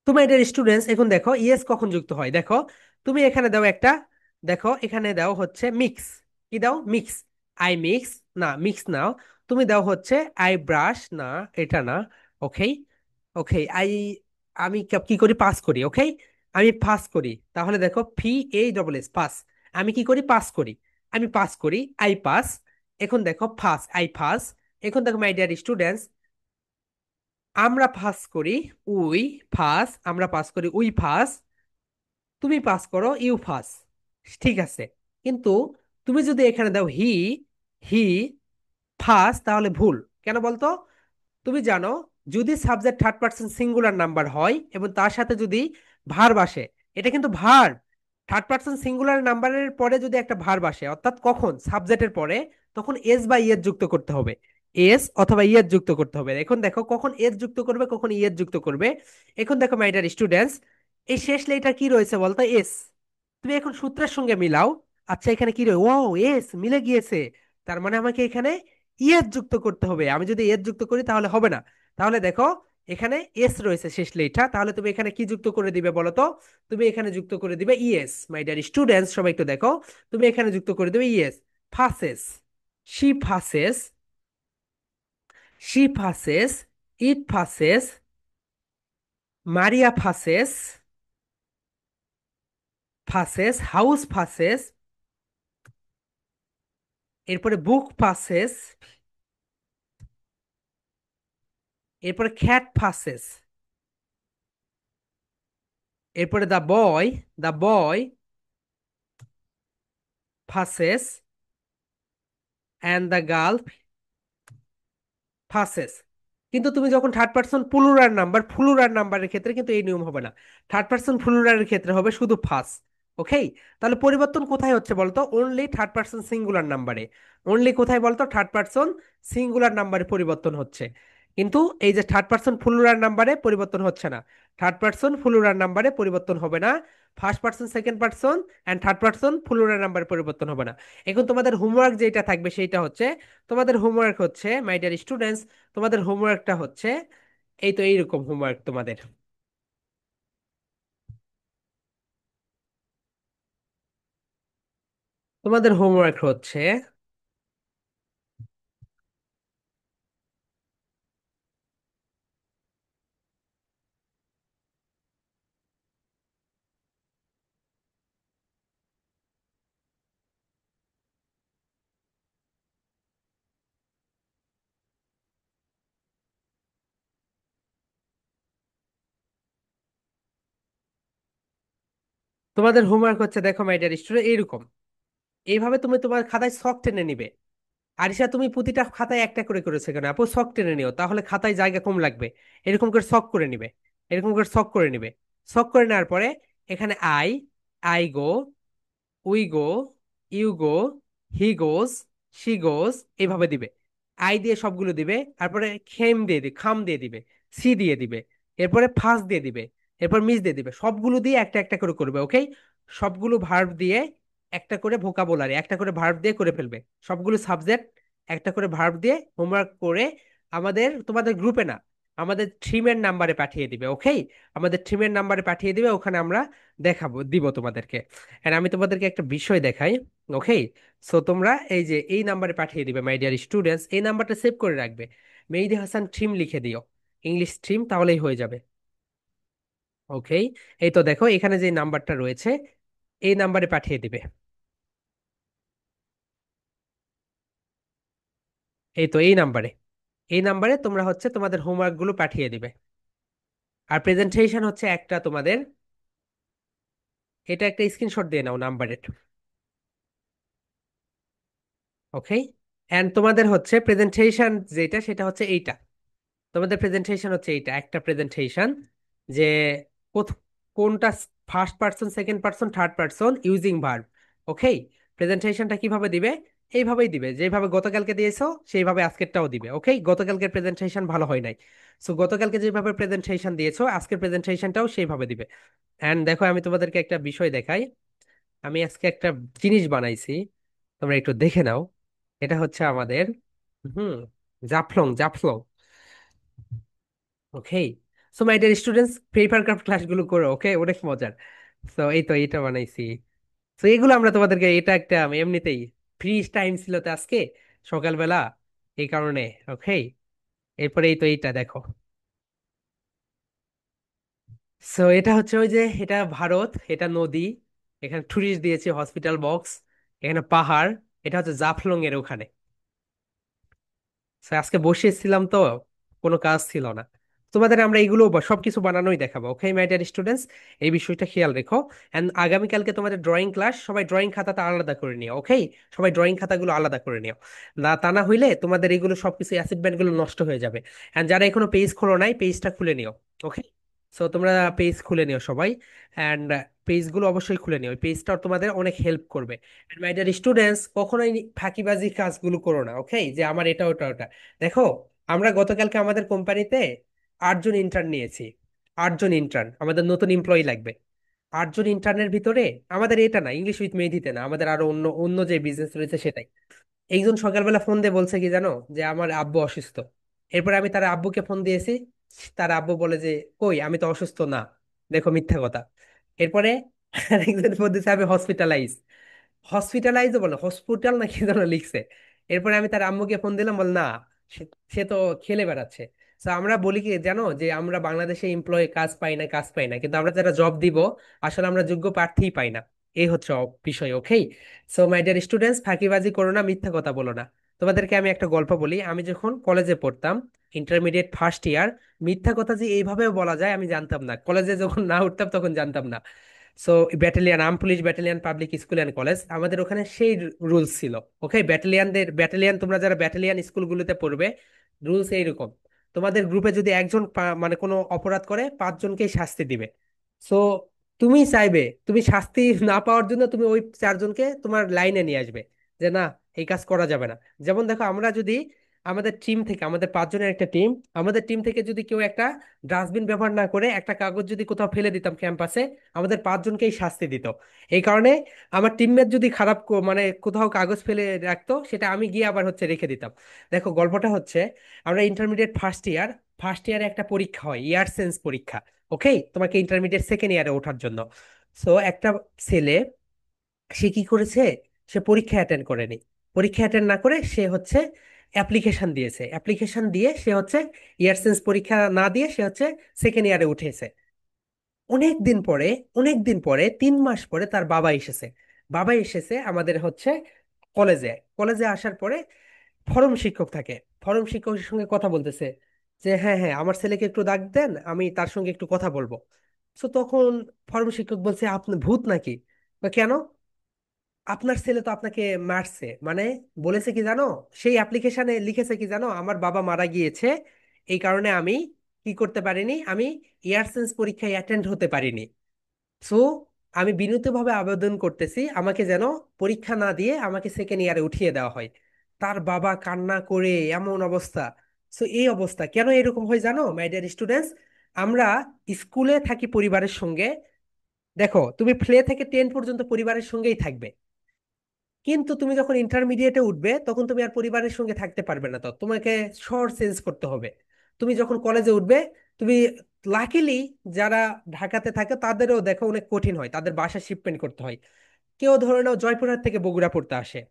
তুমি এটার স্টুডেন্টস, এখন দেখো ইএস কখন যুক্ত হয়। দেখো তুমি এখানে দাও একটা, দেখো এখানে দাও হচ্ছে মিক্স। কি দাও? মিক্স। আই মিক্স, না মিক্স নাও। তুমি দাও হচ্ছে আই ব্রাশ, না এটা না। ওকে, ওকে আই, আমি কি করি? পাস করি। ওকে, আমি পাস করি। তাহলে দেখো PASS পাস। আমি কি করি? পাস করি। আমি পাস করি, আই পাস। এখন দেখো ফাস, আই ফাস। এখন দেখো মাই ডিয়ার স্টুডেন্টস, আমরা পাস করি, উই পাস। আমরা পাস করি, উই পাস। তুমি পাস করো, ইউ পাস। ঠিক আছে, কিন্তু তুমি যদি এখানে দাও হি ফার্স্ট, তাহলে ভুল। কেন বলতো? তুমি জানো, যদি subject third person singular number হয় এবং তার সাথে যদি ভার্ব আসে, এটা কিন্তু ভার্ব। থার্ড পার্সন সিঙ্গুলার নাম্বারের পরে যদি একটা ভার্ব আসে, অর্থাৎ কখন সাবজেক্টের পরে, তখন এস বা ইয়ের যুক্ত করতে হবে। এস অথবা ইয়ের যুক্ত করতে হবে। এখন দেখো কখন এস যুক্ত করবে, কখন ইয়ের যুক্ত করবে। এখন দেখো মাই ডিয়ার স্টুডেন্টস, এই শেষ লেটার কি রয়েছে বলতো? এস। তুমি এখন সূত্রের সঙ্গে মিলাও। আচ্ছা এখানে কি রয়েছে? ও, এস মিলে গিয়েছে। তার মানে আমাকে এখানে ইয়েস যুক্ত করতে হবে। আমি যদি এস যুক্ত করি তাহলে হবে না। তাহলে দেখো এখানে এস রয়েছে শেষ লেটার, তাহলে তুমি এখানে কি যুক্ত করে দিবে বলো তো? তুমি এখানে যুক্ত করে দিবে ইএস। মাই ডিয়ার স্টুডেন্টস, সবাই একটু দেখো, তুমি এখানে যুক্ত করে দিবে ES. Faces, she faces, she faces, it faces, Maria faces, faces, house faces, এরপরে বুক ফাসেস, এরপরে খ্যাট ফাসেস, এরপরে the boy faces, and the girl faces. কিন্তু তুমি যখন থার্ড পার্সন প্লুরাল নাম্বারের ক্ষেত্রে কিন্তু এই নিয়ম হবে না। থার্ড পার্সন প্লুরালের ক্ষেত্রে হবে শুধু ফাস। ওকে, তাহলে পরিবর্তন কোথায় হচ্ছে বলতো? অনলি থার্ড পার্সন সিঙ্গুলার নাম্বারে। অনলি কোথায় বলতো? থার্ড পার্সন সিঙ্গুলার নাম্বারে পরিবর্তন হচ্ছে। কিন্তু এই যে থার্ড পার্সন প্লুরাল নাম্বারে পরিবর্তন হচ্ছে না। থার্ড পার্সন প্লুরাল নাম্বারে পরিবর্তন হবে না। First person second person and third person plural নাম্বারে পরিবর্তন হবে না। এখন তোমাদের হোমওয়ার্ক যেটা থাকবে সেইটা হচ্ছে, তোমাদের হোমওয়ার্ক হচ্ছে মাই ডিয়ার স্টুডেন্টস, তোমাদের হোমওয়ার্কটা হচ্ছে এই তো এইরকম হোমওয়ার্ক তোমাদের। তোমাদের হোমওয়ার্ক হচ্ছে, তোমাদের হোমওয়ার্ক হচ্ছে দেখো মাই ডিয়ার স্টুডেন্ট এইরকম। এইভাবে তুমি তোমার খাতায় ছক টেনে নিবে। আরিশা, তুমি প্রতিটা খাতায় একটা করে করেছো কেন আপু? ছক টেনে নিও, তাহলে খাতায় জায়গা কম লাগবে। এরকম করে ছক করে নিবে। এরকম করে ছক করে নিবে। ছক করে নেওয়ার পরে এখানে I, I go, we go, you go, he goes, she goes, এইভাবে দিবে। আই দিয়ে সবগুলো দিবে, তারপরে খাম দিয়ে দিবে, সি দিয়ে দিবে, এরপরে ফাস দিয়ে দিবে, এরপর মিস দিয়ে দিবে। সবগুলো দিয়ে একটা একটা করে করবে। ওকে, সবগুলো ভার্ব দিয়ে একটা করে ভোকাবুলারি, একটা করে ভার্ব দিয়ে করে ফেলবে। সবগুলো সাবজেক্ট একটা করে ভার্ব দিয়ে হোমওয়ার্ক করে আমাদের, তোমাদের গ্রুপে না, আমাদের থ্রিমের নাম্বারে পাঠিয়ে দিবে। ওকে, আমাদের থ্রিমের নাম্বারে পাঠিয়ে দিবে, ওখানে আমরা দেখাবো, দিব তোমাদেরকে। আর আমি তোমাদেরকে একটা বিষয় দেখাই। ওকে, সো তোমরা এই যে এই নাম্বারে পাঠিয়ে দিবে মাই ডিয়ার স্টুডেন্টস, এই নাম্বারটা সেভ করে রাখবে। মেহেদি হাসান থ্রিম লিখে দিও, ইংলিশ থ্রিম, তাহলেই হয়ে যাবে। ওকে, এই তো দেখো এখানে যে নাম্বারটা রয়েছে, এই নাম্বারে পাঠিয়ে দিবে। এই তো এই নাম্বারে তোমরা হচ্ছে তোমাদের হোমওয়ার্ক গুলো পাঠিয়ে দিবে। আর প্রেজেন্টেশন হচ্ছে একটা তোমাদের, এটা একটা স্ক্রিনশট দিয়ে নাও নাম্বারের। ওকে, এন্ড তোমাদের হচ্ছে প্রেজেন্টেশন যেটা, সেটা হচ্ছে এইটা। তোমাদের প্রেজেন্টেশন হচ্ছে এইটা, একটা প্রেজেন্টেশন, যে কোথ- কোনটা first person second person third person using verb. Okay, প্রেজেন্টেশনটা কিভাবে দিবে? এইভাবেই দিবে, যেভাবে গতকালকে দিয়েছো সেইভাবে আজকেরটাও দিবে। ওকে, গতকালকের প্রেজেন্টেশন ভালো হয় নাই, সো গতকালকে যেভাবে প্রেজেন্টেশন দিয়েছো আজকের প্রেজেন্টেশনটাও সেইভাবে দিবে। এন্ড দেখো আমি তোমাদেরকে একটা বিষয় দেখাই। আমি আজকে একটা জিনিস বানাইছি, তোমরা একটু দেখে নাও। এটা হচ্ছে আমাদের হুম Jaflong, Jaflong. Okay, so my dear students, paper craft ক্লাসগুলো করো। ওকে, অনেক মজার। সো এই তো এটা বানাইছি। তো এগুলো আমরা তোমাদেরকে, এটা একটা আমি এমনিতেই ফ্রি টাইম ছিল তো আজকে সকালবেলা, এই কারণে। ওকে, এরপরে এই তো এইটা দেখো। সো এটা হচ্ছে ওই যে, এটা ভারত, এটা নদী, এখানে টুরিস্ট দিয়েছে হসপিটাল বক্স, এখানে পাহাড়, এটা হচ্ছে জাফলং এর ওখানে। So, আজকে বসেছিলাম তো, কোনো কাজ ছিল না। তোমাদের আমরা এইগুলো সবকিছু বানানোই দেখাবো। ওকে মাই ডিয়ার স্টুডেন্টস, এই বিষয়টা খেয়াল রেখো। এন্ড আগামীকালকে তোমাদের ড্রয়িং ক্লাস, সবাই ড্রয়িং খাতাটা আলাদা করে নিও। ওকে, সবাই ড্রয়িং খাতাগুলো আলাদা করে নিও। না, তা না হইলে তোমাদের এইগুলো সবকিছু অ্যাসাইনমেন্ট গুলো নষ্ট হয়ে যাবে। এন্ড যারা এখনো পেজ খোলো নাই, পেজটা খুলে নিও। ওকে, সো তোমরা পেজ খুলে নিও সবাই। অ্যান্ড পেজগুলো অবশ্যই খুলে নিও, ওই পেজটা তোমাদের অনেক হেল্প করবে। মাই ডিয়ার স্টুডেন্টস, কখনোই ফাঁকিবাজি কাজগুলো করো না। ওকে, যে আমার এটা ওটা ওটা। দেখো, আমরা গতকালকে আমাদের কোম্পানিতে 8 জন ইন্টার্ন নিয়েছি। 8 জন ইন্টার্ন, আমাদের নতুন এমপ্লয়ি লাগবে। 8 জন ইন্টার্নের ভিতরে আমাদের এটা না, ইংলিশ উইথ মেহেদিতে না, আমাদের আরো অন্য অন্য যে বিজনেস রয়েছে সেটাই। একজন সকালবেলা ফোন দিয়ে বলছে কি জানো, যে আমার আব্বু অসুস্থ। এরপরে আমি তার আব্বুকে ফোন দিয়েছি, তার আব্বু বলে যে কই, আমি তো অসুস্থ না। দেখো মিথ্যা কথা। এরপরে আরেকজন ফোন দিয়েছে, আমি হসপিটালাইজ। হসপিটালাইজও বলে, হসপিটাল না কি যেন লিখছে। এরপরে আমি তার আম্মুকে ফোন দিলাম, বল না, সে সে তো খেলে বেড়াচ্ছে। তো আমরা বলি কি জানো, যে আমরা বাংলাদেশে এমপ্লয় কাজ পাই না, কাজ পাই না, কিন্তু আমরা যারা জব দিব আসলে আমরা যোগ্য প্রার্থীই পাই না। এই হচ্ছে বিষয়। ওকে, সো মাই ডিয়ার স্টুডেন্টস, ফাঁকিবাজি করো না, মিথ্যা কথা বলো না। তোমাদেরকে আমি একটা গল্প বলি। আমি যখন কলেজে পড়তাম, ইন্টারমিডিয়েট ফার্স্ট ইয়ার, মিথ্যা কথা যে এইভাবেও বলা যায় আমি জানতাম না। কলেজে যখন না উঠতাম তখন জানতাম না। So battalion, arm police battalion, public school and college, আমাদের ওখানে সেই রুলস ছিল। ওকে, ব্যাটালিয়ান, তোমরা যারা ব্যাটালিয়ান স্কুলগুলোতে পড়বে, রুলস এইরকম: তোমাদের গ্রুপে যদি একজন মানে কোনো অপরাধ করে, পাঁচজনকেই শাস্তি দিবে। সো তুমি চাইবে, তুমি শাস্তি না পাওয়ার জন্য তুমি ওই চারজনকে তোমার লাইনে নিয়ে আসবে, যে না, এই কাজ করা যাবে না। যেমন দেখো, আমরা যদি আমাদের টিম থেকে, আমাদের পাঁচজনের একটা টিম, আমাদের টিম থেকে যদি কেউ একটা ডাস্টবিন ব্যবহার না করে একটা কাগজ যদি কোথাও ফেলে দিতাম ক্যাম্পাসে, আমাদের পাঁচজনকেই শাস্তি দিত। এই কারণে আমার টিমমেট যদি খারাপ মানে কোথাও কাগজ ফেলে রাখতো, সেটা আমি গিয়ে আবার হচ্ছে রেখে দিতাম। দেখো, গল্পটা হচ্ছে, আমরা ইন্টারমিডিয়েট ফার্স্ট ইয়ারে একটা পরীক্ষা হয়, ইয়ার সেন্স পরীক্ষা। ওকে, তোমাকে ইন্টারমিডিয়েট সেকেন্ড ইয়ারে ওঠার জন্য। সো একটা ছেলে, সে কি করেছে, সে পরীক্ষা অ্যাটেন্ড করেনি। পরীক্ষা অ্যাটেন্ড না করে সে হচ্ছে অ্যাপ্লিকেশন দিয়েছে, অ্যাপ্লিকেশন দিয়ে সে হচ্ছে ইয়ার সেন্স পরীক্ষা না দিয়ে সে হচ্ছে সেকেন্ড ইয়ারে উঠেছে। অনেক দিন পরে, 3 মাস পরে তার বাবা এসেছে। বাবা এসেছে আমাদের হচ্ছে কলেজে। কলেজে আসার পরে ফরম শিক্ষক থাকে, ফরম শিক্ষকের সঙ্গে কথা বলতেছে, যে হ্যাঁ হ্যাঁ, আমার ছেলেকে একটু ডাক দেন, আমি তার সঙ্গে একটু কথা বলবো। তো তখন ফরম শিক্ষক বলছে, আপনি ভূত নাকি? বা কেন? আপনার ছেলে তো আপনাকে মারছে, মানে বলেছে কি জানো, সেই অ্যাপ্লিকেশনে লিখেছে কি জানো, আমার বাবা মারা গিয়েছে, এই কারণে আমি কি করতে পারিনি, আমি ইয়ারসেন্স পরীক্ষায় অ্যাটেন্ড হতে পারিনি। সো আমি বিনীতভাবে আবেদন করতেছি, আমাকে যেন পরীক্ষা না দিয়ে আমাকে সেকেন্ড ইয়ারে উঠিয়ে দেওয়া হয়। তার বাবা কান্না করে এমন অবস্থা। সো এই অবস্থা কেন এরকম হয় জানো, মাই ডিয়ার স্টুডেন্টস? আমরা স্কুলে থাকি পরিবারের সঙ্গে। দেখো, তুমি প্লে থেকে 10 পর্যন্ত পরিবারের সঙ্গেই থাকবে, কিন্তু তুমি যখন ইন্টারমিডিয়েটে উঠবে তখন তুমি আর পরিবারের সঙ্গে থাকতে পারবে না, তো তোমাকে শহর চেঞ্জ করতে হবে। তুমি যখন কলেজে উঠবে, তুমি লাকিলি, যারা ঢাকাতে থাকে তাদেরও দেখো অনেক কঠিন হয়, তাদের বাসা শিফটমেন্ট করতে হয়। কেউ ধরে নাও জয়পুরহাট থেকে বগুড়া পড়তে আসে,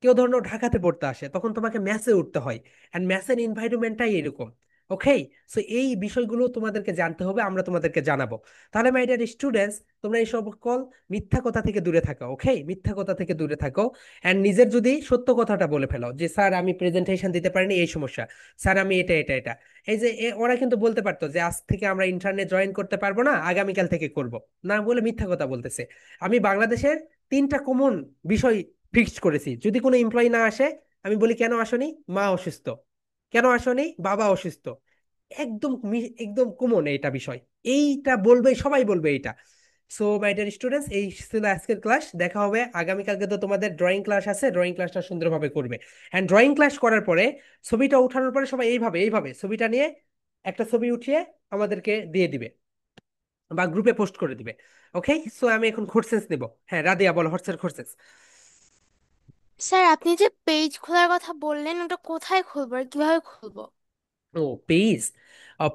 কেউ ধরো ঢাকাতে পড়তে আসে, তখন তোমাকে ম্যাচে উঠতে হয়। অ্যান্ড ম্যাচের এনভায়রনমেন্টটাই এরকম। ওকে, সো এই বিষয়গুলো তোমাদেরকে জানতে হবে, আমরা তোমাদেরকে জানাবো। তাহলে মাই ডিয়ার স্টুডেন্টস, তোমরা এই সকল মিথ্যা কথা থেকে দূরে থাকো। ওকে, মিথ্যা কথা থেকে দূরে থাকো। অ্যান্ড নিজের যদি সত্য কথাটা বলে ফেলো, যে স্যার আমি প্রেজেন্টেশন দিতে পারিনি, এই সমস্যা, স্যার আমি এটা এটা এটা। এই যে ওরা কিন্তু বলতে পারতো যে আজ থেকে আমরা ইন্টারনেট জয়েন করতে পারবো না, আগামীকাল থেকে করব। না বলে মিথ্যা কথা বলতেছে। আমি বাংলাদেশের 3টা কমন বিষয় ফিক্সড করেছি, যদি কোনো এমপ্লয়ি না আসে, আমি বলি কেন আসনি, মা অসুস্থ। কেন আসনি, বাবা অসুস্থ। একদম একদম কমন এইটা বিষয়। এইটা বলবে, সবাই বলবে এইটা। সো মাই ডিয়ার স্টুডেন্টস, এই ছিল আজকের ক্লাস। দেখা হবে আগামীকালকে। তো তোমাদের ড্রয়িং ক্লাস আছে, ড্রয়িং ক্লাসটা সুন্দরভাবে করবে। অ্যান্ড ড্রয়িং ক্লাস করার পরে ছবিটা উঠানোর পরে সবাই এইভাবে এইভাবে ছবিটা নিয়ে একটা ছবি উঠিয়ে আমাদেরকে দিয়ে দিবে বা গ্রুপে পোস্ট করে দিবে। ওকে, সো আমি এখন কোর্সেস নিব। হ্যাঁ, রাদিয়া বলো, হোয়াটসঅ্যাপ কোর্সেস। স্যার, আপনি যে পেজ খোলার কথা বললেন, ওটা কোথায় খুলবো আর কিভাবে খুলবো? ও, পেজ।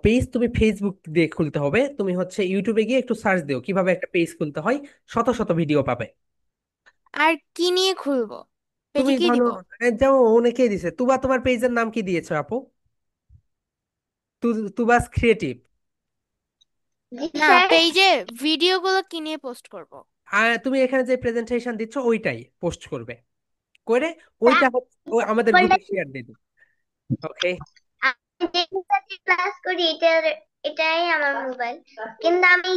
পেজ তুমি ফেসবুক দিয়ে খুলতে হবে। তুমি হচ্ছে ইউটিউবে গিয়ে একটু সার্চ দিও কিভাবে একটা পেজ খুলতে হয়, শত শত ভিডিও পাবে। আর কি নিয়ে খুলবো? পেজে তুমি কি ধরো, দিব? যেমন অনেকেই দিছে, তুবা, তোমার পেজের নাম কি দিয়েছো আপু? তুবাস ক্রিয়েটিভ। জি হ্যাঁ। না, স্যার। পেজে ভিডিওগুলো কি নিয়ে পোস্ট করব? আর তুমি এখানে যে প্রেজেন্টেশন দিচ্ছ ওইটাই পোস্ট করবে, করে ওইটা হচ্ছে আমাদের গ্রুপে শেয়ার দিয়ে দিবে। ওকে। আমি যেখানে ক্লাস করি এটাই আমার মোবাইল, কিন্তু আমি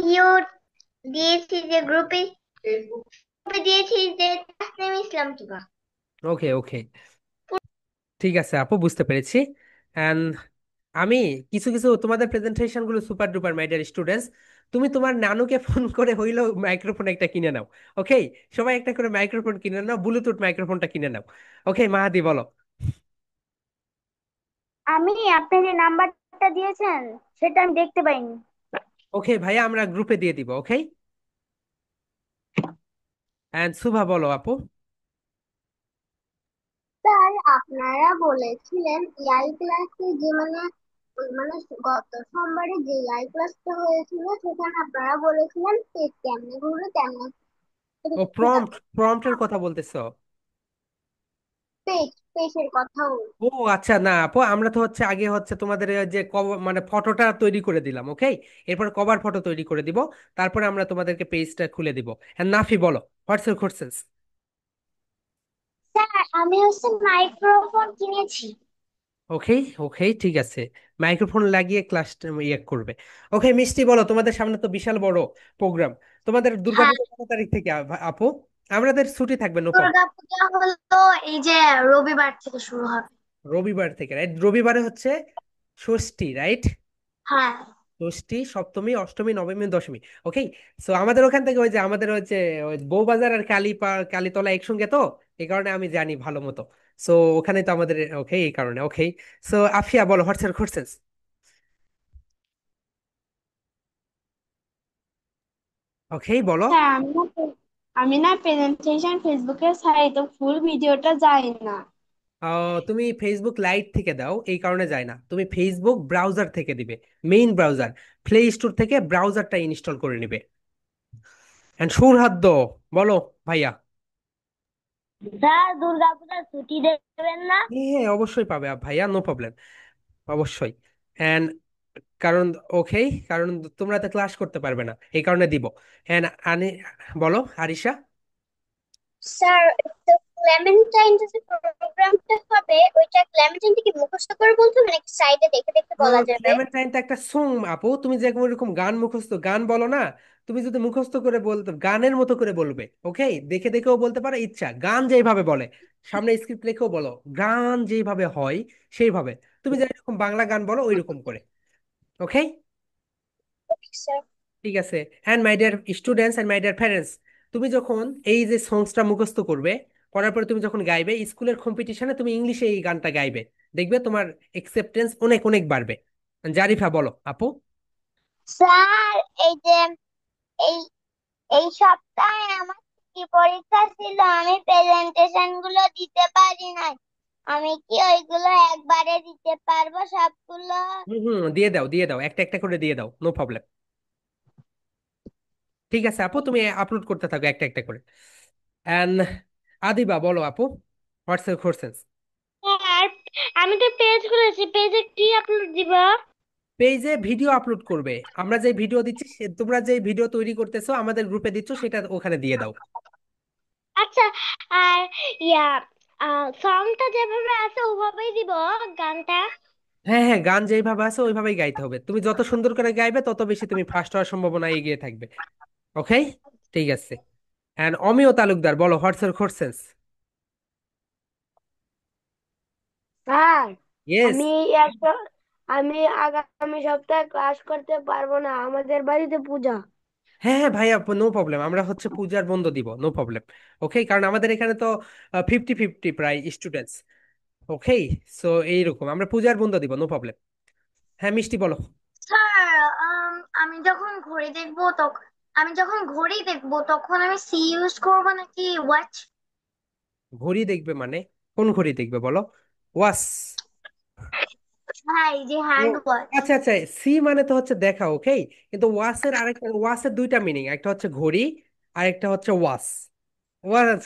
দিয়েছি যে গ্রুপে দিয়েছি যে তাসনিম ইসলাম তুবা। ওকে। ওকে, ঠিক আছে আপু, বুঝতে পেরেছি। অ্যান্ড আমি কিছু কিছু তোমাদের প্রেজেন্টেশন গুলো সুপার ডুপার, মাই ডিয়ার স্টুডেন্টস। তুমি তোমার নানুকে ফোন করে হইলেও মাইক্রোফোন একটা কিনে নাও। ওকে, সবাই একটা করে মাইক্রোফোন কিনে নাও, ব্লুটুথ মাইক্রোফোনটা কিনে নাও। ওকে, মাহাদি বলো। আমি আপনি যে নাম্বারটা দিয়েছেন সেটা আমি দেখতে পাইনি। ওকে ভাইয়া, আমরা গ্রুপে দিয়ে দিব। ওকে, অ্যান্ড শুভা বলো আপু। স্যার, আপনারা বলেছিলেন এআই ক্লাসে যে মানে গত সোমবারে যে এআই ক্লাসটা হয়েছিল সেখানে আপনারা বলেছিলেন পেজ কেমনে ঘুরে কেমনে ও, প্রম্পটের কথা বলতেছো? পেজের কথা ও আচ্ছা, না আপু, আমরা তো হচ্ছে আগে হচ্ছে তোমাদের ওই যে মানে ফটোটা তৈরি করে দিলাম। ওকে, এরপর কভার ফটো তৈরি করে দিব, তারপরে আমরা তোমাদেরকে পেজটা খুলে দিব। হ্যাঁ, নাফি বলো, হোয়াটসঅ্যাপ কোর্সেস। স্যার, আমি হচ্ছে মাইক্রোফোন কিনেছি। ওকে। ওকে, ঠিক আছে, মাইক্রোফোন লাগিয়ে ক্লাস ইয়ে করবে। ওকে মিষ্টি বলো, তোমাদের সামনে তো বিশাল বড় প্রোগ্রাম। তোমাদের হ্যাঁ, দুর্গাপূজা কত তারিখ থেকে আপু? আমাদের ছুটি থাকবে, নো প্রবলেম। দুর্গাপূজা হলো এই যে রবিবার থেকে শুরু হবে। রবিবার থেকে, রাইট? রবিবারে হচ্ছে ষষ্ঠী, রাইট? হ্যাঁ ষষ্ঠী, সপ্তমী, অষ্টমী, নবমী, দশমী। ওকে। সো আমাদের ওখান থেকে ওই যে আমাদের হচ্ছে ওই বউবাজার আর কালীতলা একসঙ্গে তো, এই কারণে আমি জানি ভালো মতো। সো ওখানে তো আমাদের, ওকে, এই কারণে। ওকে। সো আফিয়া বলো, হোয়াটস কোশ্চেন? ওকে, বলো। স্যার আমি না প্রেজেন্টেশন ফেসবুকে ছাড়ি তো ফুল ভিডিওটা যায় না। তুমি ফেসবুক লাইট থেকে দাও, এই কারণে যায় না। তুমি ফেসবুক ব্রাউজার থেকে দিবে, মেইন ব্রাউজার। প্লে স্টোর থেকে ব্রাউজারটা ইনস্টল করে নিবে। এন্ড সুরহাদ্দ বলো ভাইয়া। স্যার দুর্গাপূজার ছুটি দেবেন না? হ্যাঁ হ্যাঁ, অবশ্যই পাবে ভাইয়া, নো প্রবলেম। অবশ্যই। এন্ড কারণ, ওকে, কারণ তোমরা তো ক্লাস করতে পারবে না, এই কারণে দিব। এন্ড আনি, বলো আরিশা। স্যার, তো ক্লেমেন্টাইন যে প্রোগ্রামটা হবে ওইটা ক্লেমেন্টাইনটা কি মুখস্থ করে বলতে হবে নাকি সাইডে দেখে দেখে বলা যাবে? ক্লেমেন্টাইন তো একটা সং আপু, তুমি যে এরকম গান মুখস্থ গান বলো না, তুমি যদি মুখস্থ করে বলতে গানের মতো করে বলবে, ওকে, দেখে দেখেও বলতে পারো, ইচ্ছা গান যেভাবে বলে, সামনে স্ক্রিপ্ট লিখেও বলো, গান যেভাবে হয় সেইভাবে। তুমি যে এরকম বাংলা গান বলো ওই রকম করে। ওকে। Okay sir. ঠিক আছে। And my dear students and my dear parents, তুমি যখন এই যে সংসটা মুখস্থ করবে, করার পরে তুমি যখন গাইবে স্কুলের কম্পিটিশনে, তুমি ইংলিশে এই গানটা গাইবে, দেখবে তোমার একসেপ্টেন্স অনেক অনেক বাড়বে। জারিফা বলো আপু। স্যার, এই যে এই এই সপ্তাহে আমার কি পরীক্ষা ছিল, আমি প্রেজেন্টেশন গুলো দিতে পারি নাই। আমি কি ওইগুলো একবারে দিতে পারবো সবগুলো? হুম হুম, দিয়ে দাও দিয়ে দাও, একটা একটা করে দিয়ে দাও, নো প্রবলেম। ঠিক আছে আপু, তুমি আপলোড করতে থাকো একটা একটা করে। অ্যান্ড আদিবা বলো আপু, হোয়াটসঅ্যাপ কোশ্চেন? স্যার আমি তো পেজ খুলেছি, পেজে কি আপলোড দিব? পেজে ভিডিও আপলোড করবে। আমরা যে ভিডিও দিচ্ছি, তোমরা যে ভিডিও তৈরি করতেছো আমাদের গ্রুপে দিচ্ছ, সেটা ওখানে দিয়ে দাও। আচ্ছা, আর ইয়া সংটা যেভাবে আছে ওভাবেই দিব গানটা। হ্যাঁ হ্যাঁ, গান যেইভাবে আছে ওইভাবেই গাইতে হবে। তুমি যত সুন্দর করে গাইবে তত বেশি তুমি ফার্স্ট হওয়ার সম্ভাবনা এগিয়ে থাকবে। ওকে। ঠিক আছে। এন্ড অমিয় তালুকদার বলো, হোয়াটসঅ্যাপ কোশ্চেন? Sir yes. আমি একটা আমি আগামী সপ্তাহে ক্লাস করতে পারবো না, আমাদের বাড়িতে পূজা। হ্যাঁ হ্যাঁ ভাইয়া, নো প্রবলেম, আমরা হচ্ছে পূজার বন্ধ দিব, নো প্রবলেম। ওকে, কারণ আমাদের এখানে তো 50-50 প্রায় স্টুডেন্টস। ওকে। সো এইরকম আমরা পূজার বন্ধ দিব, নো প্রবলেম। হ্যাঁ মিষ্টি বলো। স্যার, আমি যখন ঘড়ি দেখবো তখন আমি সি ইউজ করবো নাকি ওয়াচ? ঘড়ি দেখবে মানে? কোন ঘড়ি দেখবে বলো? ওয়াস? হ্যাঁ, এই যে ও, হ্যান্ড ওয়াচ। আচ্ছা আচ্ছা, সি মানে তো হচ্ছে দেখা, ওকে। কিন্তু ওয়াসের আরেকটা, ওয়াসের দুইটা মিনিং, একটা হচ্ছে ঘড়ি আর একটা হচ্ছে ওয়াস।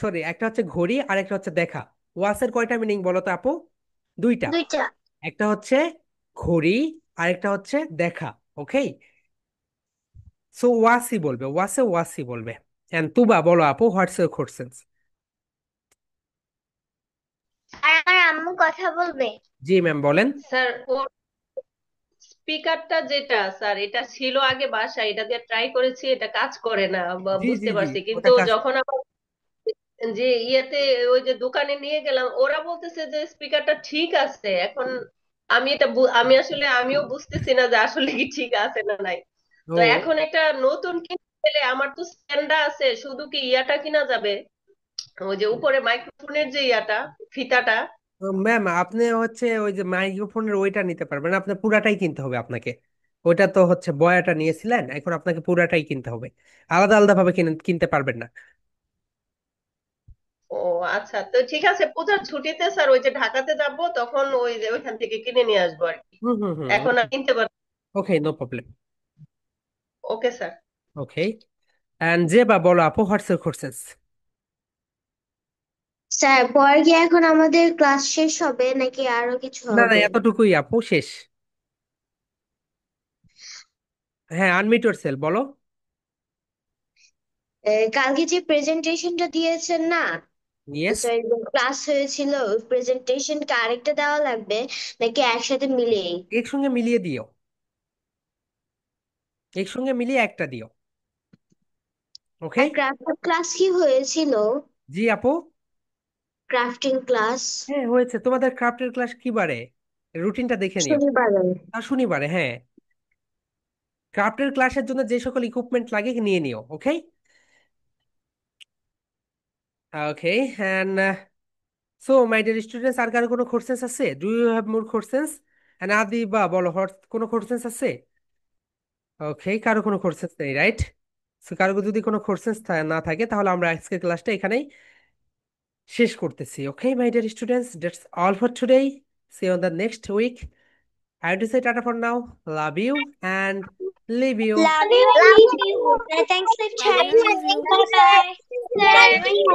সরি, একটা হচ্ছে ঘড়ি আর একটা হচ্ছে দেখা। ওয়াসের কয়টা মিনিং বলো তো আপু? দুইটা। দুইটা। একটা হচ্ছে ঘড়ি আর একটা হচ্ছে দেখা। ওকে। সো ওয়াসি বলবে, ওয়াসে ওয়াসি বলবে। এন্ড তুবা বলো আপু, হোয়াটস ইউর কোশ্চেন? আর আমার আম্মু কথা বলবে। জি ম্যাম, বলেন। স্যার ওর স্পিকারটা যেটা স্যার এটা ছিল আগে বাসায়, এটা দিয়ে ট্রাই করেছি, এটা কাজ করে না জি জি বুঝতে জি, পারছি, ওটা কিন্তু কাজ। যখন আবার যে ইয়েতে ওই যে দোকানে নিয়ে গেলাম, ওরা বলতেছে যে স্পিকারটা ঠিক আছে এখন। আমি এটা আমি আসলে আমিও বুঝতেছি না যে আসলে কি ঠিক আছে না নাই। তো ও এখন একটা নতুন কিনতে গেলে আমার তো স্ট্যান্ডা আছে, শুধু কি ইয়াটা কিনা যাবে, ওই যে উপরে মাইক্রোফোনের যে ইয়াটা, ফিতাটা? ম্যাম, আপনি হচ্ছে ওই যে মাইক্রোফোনের ওইটা নিতে পারবেন না, আপনার পুরাটাই কিনতে হবে আপনাকে। ওইটা তো হচ্ছে বয়াটা নিয়েছিলেন, এখন আপনাকে পুরাটাই কিনতে হবে। আলাদা আলাদা ভাবে কিনতে পারবেন না। ও আচ্ছা, তো ঠিক আছে, পূজার ছুটিতে স্যার ওই যে ঢাকাতে যাব তখন ওই যে ওইখান থেকে কিনে নিয়ে আসবো আর কি। হুম হুম হুম, এখন আর কিনতে পারবো? Okay, no problem. Okay sir. Okay. And যে বা বলো আপু, হোয়াটসঅ্যাপ কোশ্চেন? স্যার, পরে কি এখন আমাদের ক্লাস শেষ হবে নাকি আরো কিছু না না, হবে? এতটুকুই আপু, শেষ। হ্যাঁ, আনমিউট ইয়োরসেলফ বলো। কালকে যে প্রেজেন্টেশনটা দিয়েছেন না, ইয়েস। ক্লাস হয়েছিল, প্রেজেন্টেশনটা আরেকটা দেওয়া লাগবে নাকি একসাথে মিলিয়ে? একসঙ্গে মিলিয়ে দিও, একসঙ্গে মিলিয়ে একটা দিও। ওকে, ক্রাফট ক্লাস কি হয়েছিল? জি আপু। ক্রাফটিং ক্লাস হ্যাঁ হয়েছে। তোমাদের ক্রাফটের ক্লাস কি বারে? রুটিনটা দেখে নিও। শনিবারে। শনিবারে, হ্যাঁ। ক্রাফটের ক্লাসের জন্য যে সকল ইকুইপমেন্ট লাগে নিয়ে নিও, okay. Okay, and so my dear students, আর কারো কোনো কোশ্চেন্স আছে? Do you have more questions? And আদি বা বলো, কোনো কোশ্চেন্স আছে? ওকে, কারো কোনো কোশ্চেন্স নেই, রাইট? সো কারো যদি কোনো কোশ্চেন্স না থাকে তাহলে আমরা আজকের ক্লাসটা এখানেই শেষ করতেছি। Okay my dear students, that's all for today. See on the next week. I have to say Tata for now. Love you and leave you. Love you and Love leave you. you. Thanks for Thank chatting you. with you. Thank you, Bye sir. bye. Thank you.